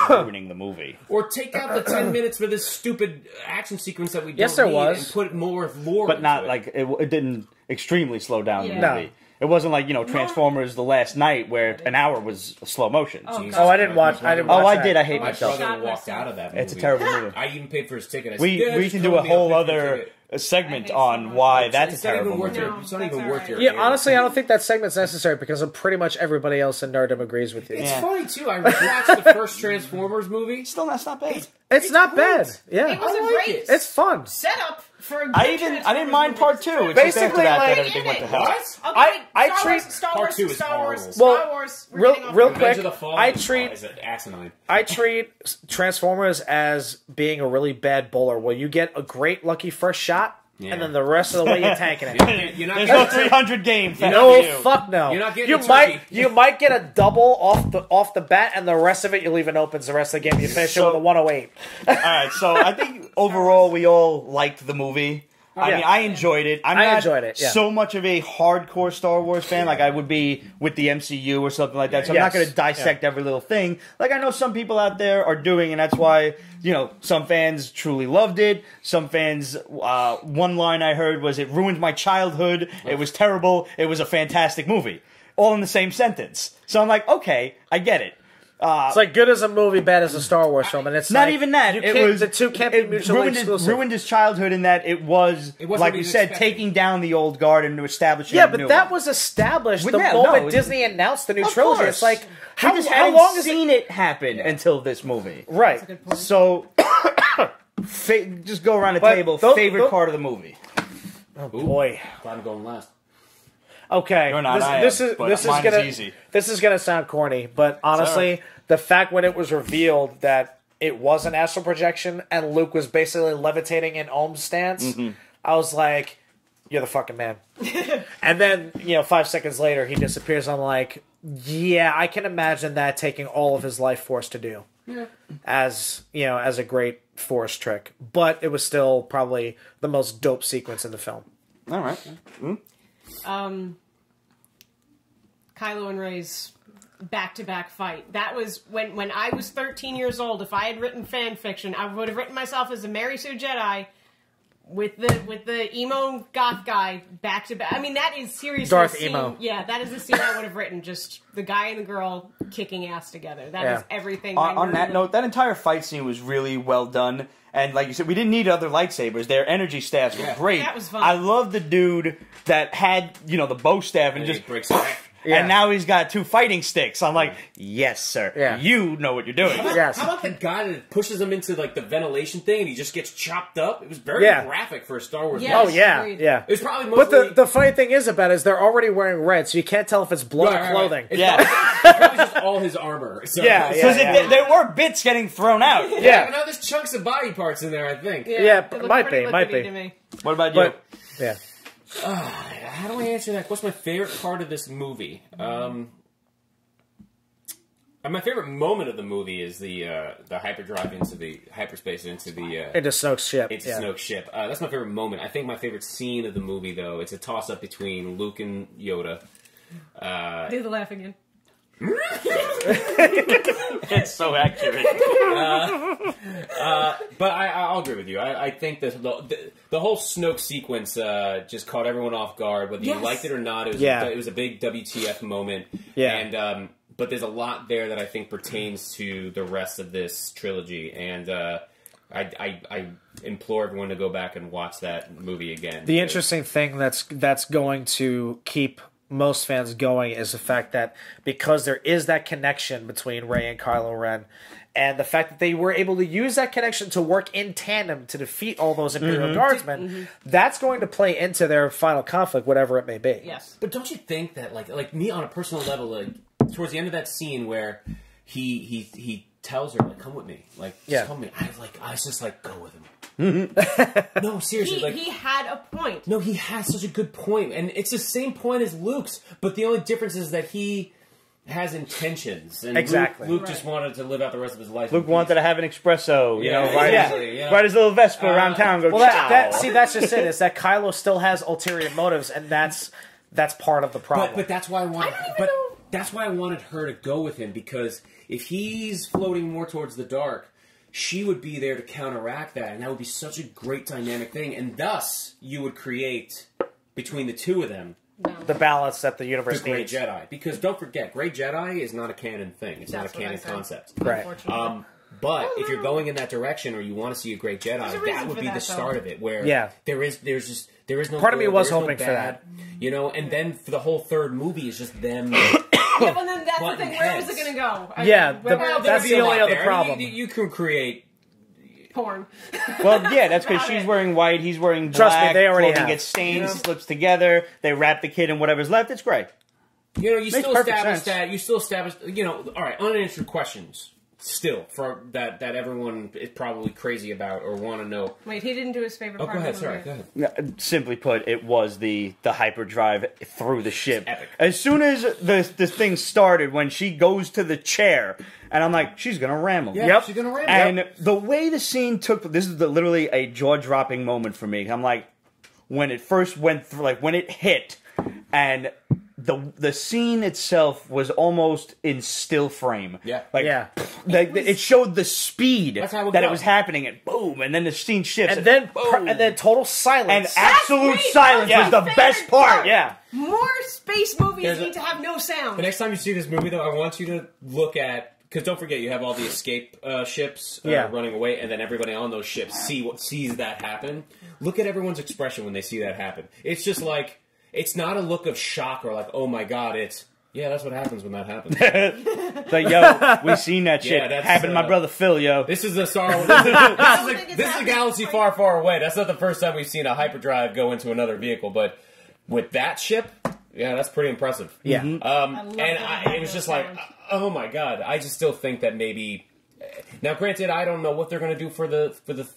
S1: ruining the movie.
S2: Or take out the 10 minutes for this stupid action sequence that we don't
S3: Yes, there
S2: need
S3: was.
S2: and put more lore
S1: But
S2: into
S1: not
S2: it.
S1: like it didn't extremely slow down the
S4: Yeah.
S1: movie.
S3: No.
S1: It wasn't like Transformers: The Last Night, where an hour was slow motion.
S2: Jesus
S3: Oh, I didn't
S2: Christ.
S3: watch. I didn't
S1: Oh,
S3: watch
S1: I did. I hate
S2: My
S1: myself.
S2: brother
S4: Shot
S2: walked
S4: myself.
S2: out of that movie.
S1: It's a terrible movie.
S2: I even paid for his ticket. I said,
S1: We
S2: "Yeah,
S1: we
S2: just
S1: can
S2: come
S1: do a
S2: with me, I'll
S1: whole
S2: pay for your
S1: other
S2: ticket."
S1: segment
S4: I hate
S1: on
S4: so
S1: why
S4: much.
S1: that's a
S2: It's not
S1: terrible
S2: even worth
S1: movie.
S2: your.
S4: No,
S2: It's not even
S4: that's
S2: worth
S4: all
S2: your.
S3: Yeah,
S2: air.
S3: honestly, I don't think that segment's necessary because pretty much everybody else in Nerdom agrees with you.
S2: It's
S1: Yeah.
S2: funny too. I watched the first Transformers movie.
S1: Still, that's not bad.
S3: It's not
S2: great.
S3: bad. Yeah,
S4: It was
S2: I
S4: a
S2: like
S4: great
S2: it.
S3: it's fun.
S4: setup for a good
S1: I didn't mind part two. It's just
S3: Basically,
S1: after that
S3: like-
S1: that everything went to hell.
S2: What?
S4: Okay,
S3: I
S4: Star
S3: treat-
S4: Wars, Star
S2: Part
S4: Wars,
S2: two is
S4: Star Wars,
S2: horrible.
S3: Well,
S4: Star Wars. We're
S3: real-
S4: getting off
S3: real
S4: the-
S3: quick,
S2: Revenge of the Fallen
S3: I treat-
S2: is asinine.
S3: I treat Transformers as being a really bad bowler where you get a great lucky first shot
S2: Yeah.
S3: and then the rest of the way you're tanking it.
S2: You're not
S1: There's no
S2: getting
S1: 300 game.
S3: No,
S1: for you.
S3: fuck no.
S2: You're not getting
S3: you
S2: a
S3: might
S2: turkey.
S3: you might get a double off the bat, and the rest of it you leave it open. The rest of the game you finish it with a 108.
S1: All right, so I think overall we all liked the movie. I
S3: Yeah.
S1: mean, I enjoyed it. I'm
S3: I
S1: not
S3: enjoyed it, yeah.
S1: so much of a hardcore Star Wars fan like I would be with the MCU or something like that. So I'm not
S3: Yes.
S1: going to dissect every little thing like I know some people out there are doing, and that's why some fans truly loved it. Some fans, one line I heard was, "It ruined my childhood. It was terrible. It was a fantastic movie." All in the same sentence. So I'm like, okay, I get it.
S3: It's like good as a movie, bad as a Star Wars film, and it's
S1: Not
S3: like,
S1: even that.
S3: You
S1: It
S3: can't-
S1: was
S3: the two can't be
S1: it
S3: mutually exclusive.
S1: ruined his childhood in that it was
S2: wasn't
S1: like
S2: what
S1: we
S2: he
S1: said,
S2: expected.
S1: taking down the old guard and establishing.
S3: Yeah,
S1: a new
S3: but that
S1: one.
S3: was established
S1: Well,
S3: the
S1: yeah,
S3: moment
S1: no,
S3: Disney announced the new
S1: Of
S3: trilogy.
S1: course.
S3: It's like
S1: We
S3: how
S1: just
S3: how
S1: hadn't
S3: long is
S1: seen it happen until this movie.
S3: Right.
S1: So, just go around the
S3: But
S1: table.
S3: those-
S1: Favorite
S3: those-
S1: part of the movie.
S3: Oh boy.
S2: Glad I'm going last.
S3: Okay,
S1: You're not,
S3: this
S1: I am,
S3: is
S1: but
S3: this is
S1: mine
S3: gonna
S1: is easy.
S3: this is gonna sound corny, but honestly, the fact when it was revealed that it was an astral projection and Luke was basically levitating in Ohm's stance,
S1: Mm-hmm.
S3: I was like, "You're the fucking man." And then 5 seconds later, he disappears. I'm like, "Yeah, I can imagine that taking all of his life force to do." As as a great force trick, but it was still probably the most dope sequence in the film.
S1: All right.
S4: Kylo and Rey's back-to-back fight. That was when I was 13 years old. If I had written fan fiction, I would have written myself as a Mary Sue Jedi with the emo goth guy back to back. I mean, that is seriously
S3: Darth
S4: a scene,
S3: emo.
S4: Yeah, that is the scene I would have written. Just the guy and the girl kicking ass together. That is everything.
S1: On that note, that entire fight scene was really well done. And like you said, we didn't need other lightsabers. Their energy stats were great.
S4: That was fun.
S1: I love the dude that had, the bow staff and
S2: And
S1: just
S2: he breaks it.
S3: Yeah.
S1: And now he's got 2 fighting sticks. I'm like, yes, sir.
S3: Yeah.
S1: You know what you're doing.
S3: Yes.
S2: How about the guy that pushes him into like the ventilation thing and he just gets chopped up? It was very graphic for a Star Wars.
S4: Yeah.
S3: Oh yeah,
S4: Agreed.
S3: yeah.
S2: It was probably
S3: But
S2: mostly.
S3: the funny thing is about it is they're already wearing red, so you can't tell if it's blood or clothing.
S2: It's
S1: Yeah.
S2: probably just all his armor. So,
S3: Yeah,
S1: Because
S3: yeah.
S1: there were bits getting thrown out.
S3: Yeah.
S2: But now there's chunks of body parts in there, I think.
S3: Yeah,
S4: it looked
S3: might
S4: pretty
S3: be, might
S4: liquidy
S3: be.
S4: to me.
S1: What about you?
S3: But yeah,
S2: How do I answer that? What's my favorite part of this movie? My favorite moment of the movie is the hyperdrive into the hyperspace into the
S3: into Snoke's ship.
S2: into
S3: yeah.
S2: Snoke's ship. That's my favorite moment. I think my favorite scene of the movie, though, it's a toss up between Luke and Yoda.
S4: Do the laugh again.
S1: It's so accurate.
S2: But I'll agree with you. I think that the whole Snoke sequence just caught everyone off guard, whether you
S4: Yes.
S2: liked it or not. It was it was a big WTF moment.
S3: Yeah.
S2: And but there's a lot there that I think pertains to the rest of this trilogy, and I implore everyone to go back and watch that movie again.
S3: The interesting thing that's going to keep most fans going is the fact that because there is that connection between Rey and Kylo Ren, and the fact that they were able to use that connection to work in tandem to defeat all those Imperial Guardsmen, that's going to play into their final conflict, whatever it may be.
S4: Yes.
S2: But don't you think that like me on a personal level, like towards the end of that scene where he tells her like, "Come with me," like just come with me. I was just like, go with him. No, seriously,
S4: He had a point.
S2: No, he has such a good point, and it's the same point as Luke's, but the only difference is that he has intentions, and
S3: Exactly.
S2: Luke just wanted to live out the rest of his life.
S1: Luke wanted to have an espresso, ride,
S2: exactly,
S1: ride his little Vespa around town, go,
S3: Well,
S1: ciao.
S3: that's just it. Is that Kylo still has ulterior motives, and that's part of the problem.
S2: But that's why I wanted.
S4: I don't even
S2: But
S4: know.
S2: that's why I wanted her to go with him, because if he's floating more towards the dark, she would be there to counteract that, and that would be such a great dynamic thing. And thus, you would create between the two of them
S3: the balance that the
S2: the
S3: universe
S2: Great
S3: needs.
S2: Jedi. Because don't forget, Great Jedi is not a canon thing. It's
S4: That's
S2: not a
S4: what I
S2: canon
S4: said.
S2: concept.
S3: Right.
S4: Unfortunately.
S2: But if you're going in that direction, or you want to see a great Jedi,
S4: a reason
S2: that would
S4: for
S2: be
S4: that,
S2: the start
S4: though.
S2: of it. Where
S3: Yeah.
S2: there is no
S3: Part of me
S2: good,
S3: was
S2: there is
S3: hoping
S2: no
S3: for
S2: bad, and then for the whole third movie is just them.
S4: yeah, but then that's the
S2: button
S4: thing. Where was
S2: heads.
S4: it going to go?
S3: Yeah,
S4: Where-
S3: that's
S2: There'd be
S3: the
S2: a
S3: only
S2: lot
S3: other
S2: there.
S3: problem.
S2: You can create.
S4: porn.
S1: Well, yeah, that's because she's wearing white, he's wearing black.
S3: Trust me, they already
S1: clothing
S3: have.
S1: gets stained, slips together. They wrap the kid in whatever's left. It's great.
S2: You
S1: Makes perfect sense.
S2: You still establish. All right, unanswered questions. Still, for that everyone is probably crazy about or want to know.
S4: Wait, he didn't do his favorite
S2: Oh,
S4: part
S2: go ahead.
S4: of the
S2: Sorry,
S4: movie.
S2: go ahead.
S1: Simply put, it was the hyperdrive through the ship.
S2: epic.
S1: As soon as this thing started, when she goes to the chair, and I'm like, she's gonna ram him.
S2: Yeah,
S3: Yep.
S2: she's gonna ram.
S1: And the way the scene took, this is literally a jaw-dropping moment for me. I'm like, when it first went through, like when it hit, and the scene itself was almost in still frame.
S2: Yeah.
S1: like
S3: Yeah.
S1: it showed the speed
S2: That's how it
S1: that it
S2: goes.
S1: was happening, and boom, and then the scene shifts,
S3: and then
S1: boom.
S3: total silence.
S1: And absolute
S4: great.
S1: silence
S4: That's
S1: was
S4: my
S1: the best
S4: favorite
S1: part.
S4: part.
S1: Yeah.
S4: More space movies
S2: There's a-
S4: need to have no sound.
S2: The next time you see this movie, though, I want you to look at, because don't forget, you have all the escape ships
S3: Yeah.
S2: running away, and then everybody on those ships sees that happen. Look at everyone's expression when they see that happen. It's just like, it's not a look of shock or like, oh my god, it's, yeah, that's what happens when that happens.
S1: Like, yo, we seen that shit
S2: Yeah, that's,
S1: happen to my brother Phil, yo.
S2: This is a Star Wars. This is a galaxy far, far away. That's not the first time we've seen a hyperdrive go into another vehicle, but with that ship, Yeah, that's pretty impressive.
S3: Yeah.
S2: And
S4: that
S2: it was just
S4: sound.
S2: like, oh my god! I just still think that maybe. Now, granted, I don't know what they're going to do for the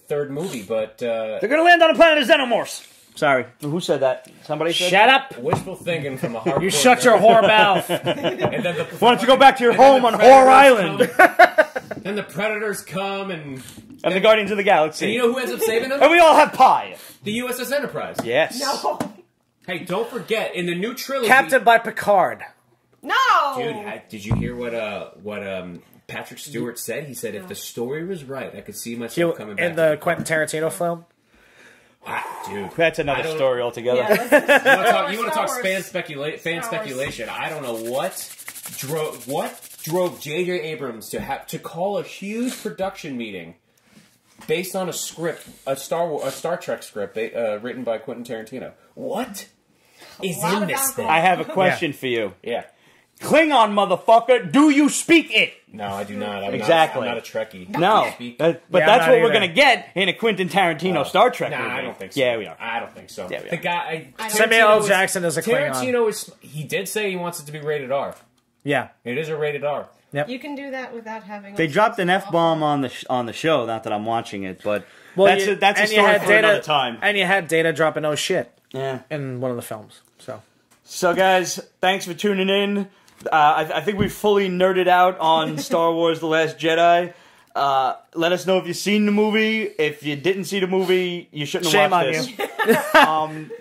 S2: third movie, but
S1: They're gonna land on a planet of xenomorphs. Sorry, who said that? Somebody said.
S3: Shut up!
S2: wishful thinking from a hardcore.
S3: You shut your whore mouth.
S2: And then
S1: Why don't you go back to your home on
S2: the
S1: Whore
S2: Predators
S1: Island?
S2: Then the Predators come and
S1: And the Guardians of the Galaxy.
S2: and you know who ends up saving them?
S1: And we all have pie.
S2: The USS Enterprise.
S1: Yes.
S4: No.
S2: Hey, don't forget in the new trilogy.
S3: Captain by Picard.
S4: No.
S2: Dude, did you hear what Patrick Stewart said? He said if the story was right, I could see myself coming back
S3: In the Quentin Tarantino film.
S2: Dude,
S1: That's another
S2: I don't-
S1: story altogether.
S4: Yeah, let's just-
S2: you want to talk
S4: Star
S2: fan,
S4: Wars.
S2: fan
S4: Star Wars.
S2: speculation? I don't know what drove J.J. Abrams to call a huge production meeting based on a script, a Star Trek script written by Quentin Tarantino. What is
S4: lot
S2: in
S4: of
S2: this
S4: alcohol.
S2: thing?
S1: I have a question for you.
S2: Yeah.
S1: Klingon, motherfucker, do you speak it?
S2: No, I do not.
S1: Exactly.
S2: I'm not a Trekkie.
S1: No.
S2: I speak.
S1: But
S3: Yeah,
S1: that's
S3: I'm
S1: what
S3: not
S1: we're
S3: either.
S1: going to get in a Quentin Tarantino Star Trek
S2: Nah,
S1: movie.
S2: I don't think so.
S1: Yeah, we are.
S2: I don't think so.
S1: Yeah, we
S2: the
S1: are.
S2: guy,
S3: Samuel L. Jackson is a Klingon.
S2: Tarantino he did say he wants it to be rated R.
S3: Yeah.
S2: It is a rated R.
S4: You can do that without having.
S1: They dropped an F-bomb on the show, not that I'm watching it, but that's a
S3: and you
S1: story
S3: had
S1: for another time.
S3: And you had Data dropping oh shit
S1: Yeah.
S3: in one of the films.
S1: So, guys, thanks for tuning in. I think we fully nerded out on Star Wars The Last Jedi. Let us know if you've seen the movie. If you didn't see the movie, you shouldn't have
S3: Shame
S1: watched
S3: on
S1: this.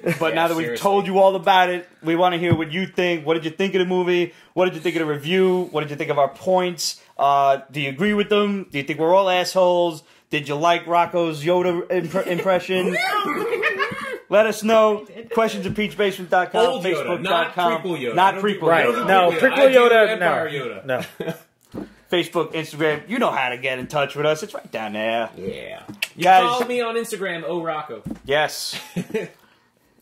S3: you.
S1: But now that we've
S2: seriously.
S1: told you all about it, we want to hear what you think. What did you think of the movie? What did you think of the review? What did you think of our points? Do you agree with them? Do you think we're all assholes? Did you like Rocco's Yoda impression? Let us know. Questions at peachbasement.com,
S2: Old Yoda, not
S1: Facebook.com.
S2: prequel Yoda.
S1: Not
S2: I don't do-
S1: prequel
S2: I
S3: Right.
S2: don't
S1: Yoda.
S2: do
S3: No,
S2: prequel
S3: prequel
S2: I do
S3: Yoda.
S2: Empire
S3: No.
S2: Yoda.
S3: No.
S1: Facebook, Instagram. You know how to get in touch with us. It's right down there.
S2: Yeah. You
S1: Guys.
S2: follow me on Instagram, Rocco.
S1: Yes.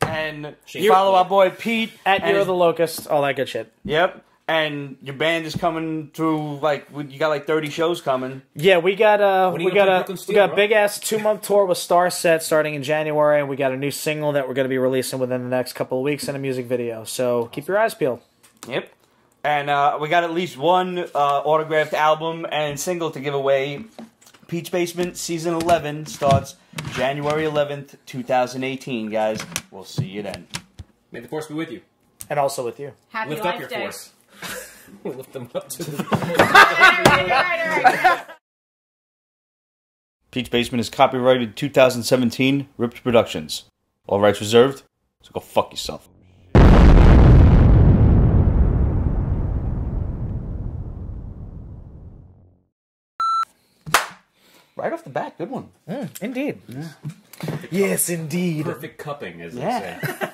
S1: And
S2: You-
S1: follow our boy Pete.
S3: At
S1: and
S3: You're
S1: his-
S3: the Locust, all that good shit.
S1: Yep. And your band is coming through, you got 30 shows coming.
S3: Yeah, we got
S2: are you gonna play Brooklyn
S3: we
S2: Steel,
S3: got a
S2: bro?
S3: big ass 2-month tour with Star Set starting in January, and we got a new single that we're going to be releasing within the next couple of weeks and a music video. So keep your eyes peeled.
S1: Yep. And we got at least one autographed album and single to give away. Peach Basement Season 11 starts January 11th, 2018, guys. We'll see you then.
S2: May the force be with you.
S3: And also with you.
S4: Happy
S2: Lift
S4: Life
S2: up your
S4: Day.
S2: force. Lift them up to the...
S4: All right.
S1: Peach Basement is copyrighted 2017, Ripped Productions. All rights reserved, so go fuck yourself. Right off the bat, good one.
S3: Indeed. Yes, indeed.
S2: Perfect cupping, as
S1: Yeah.
S2: they say.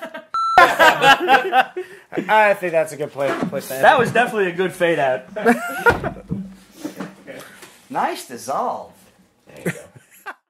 S3: I think that's a good place to end.
S1: That was definitely a good fade out. Nice dissolve.
S2: There you go.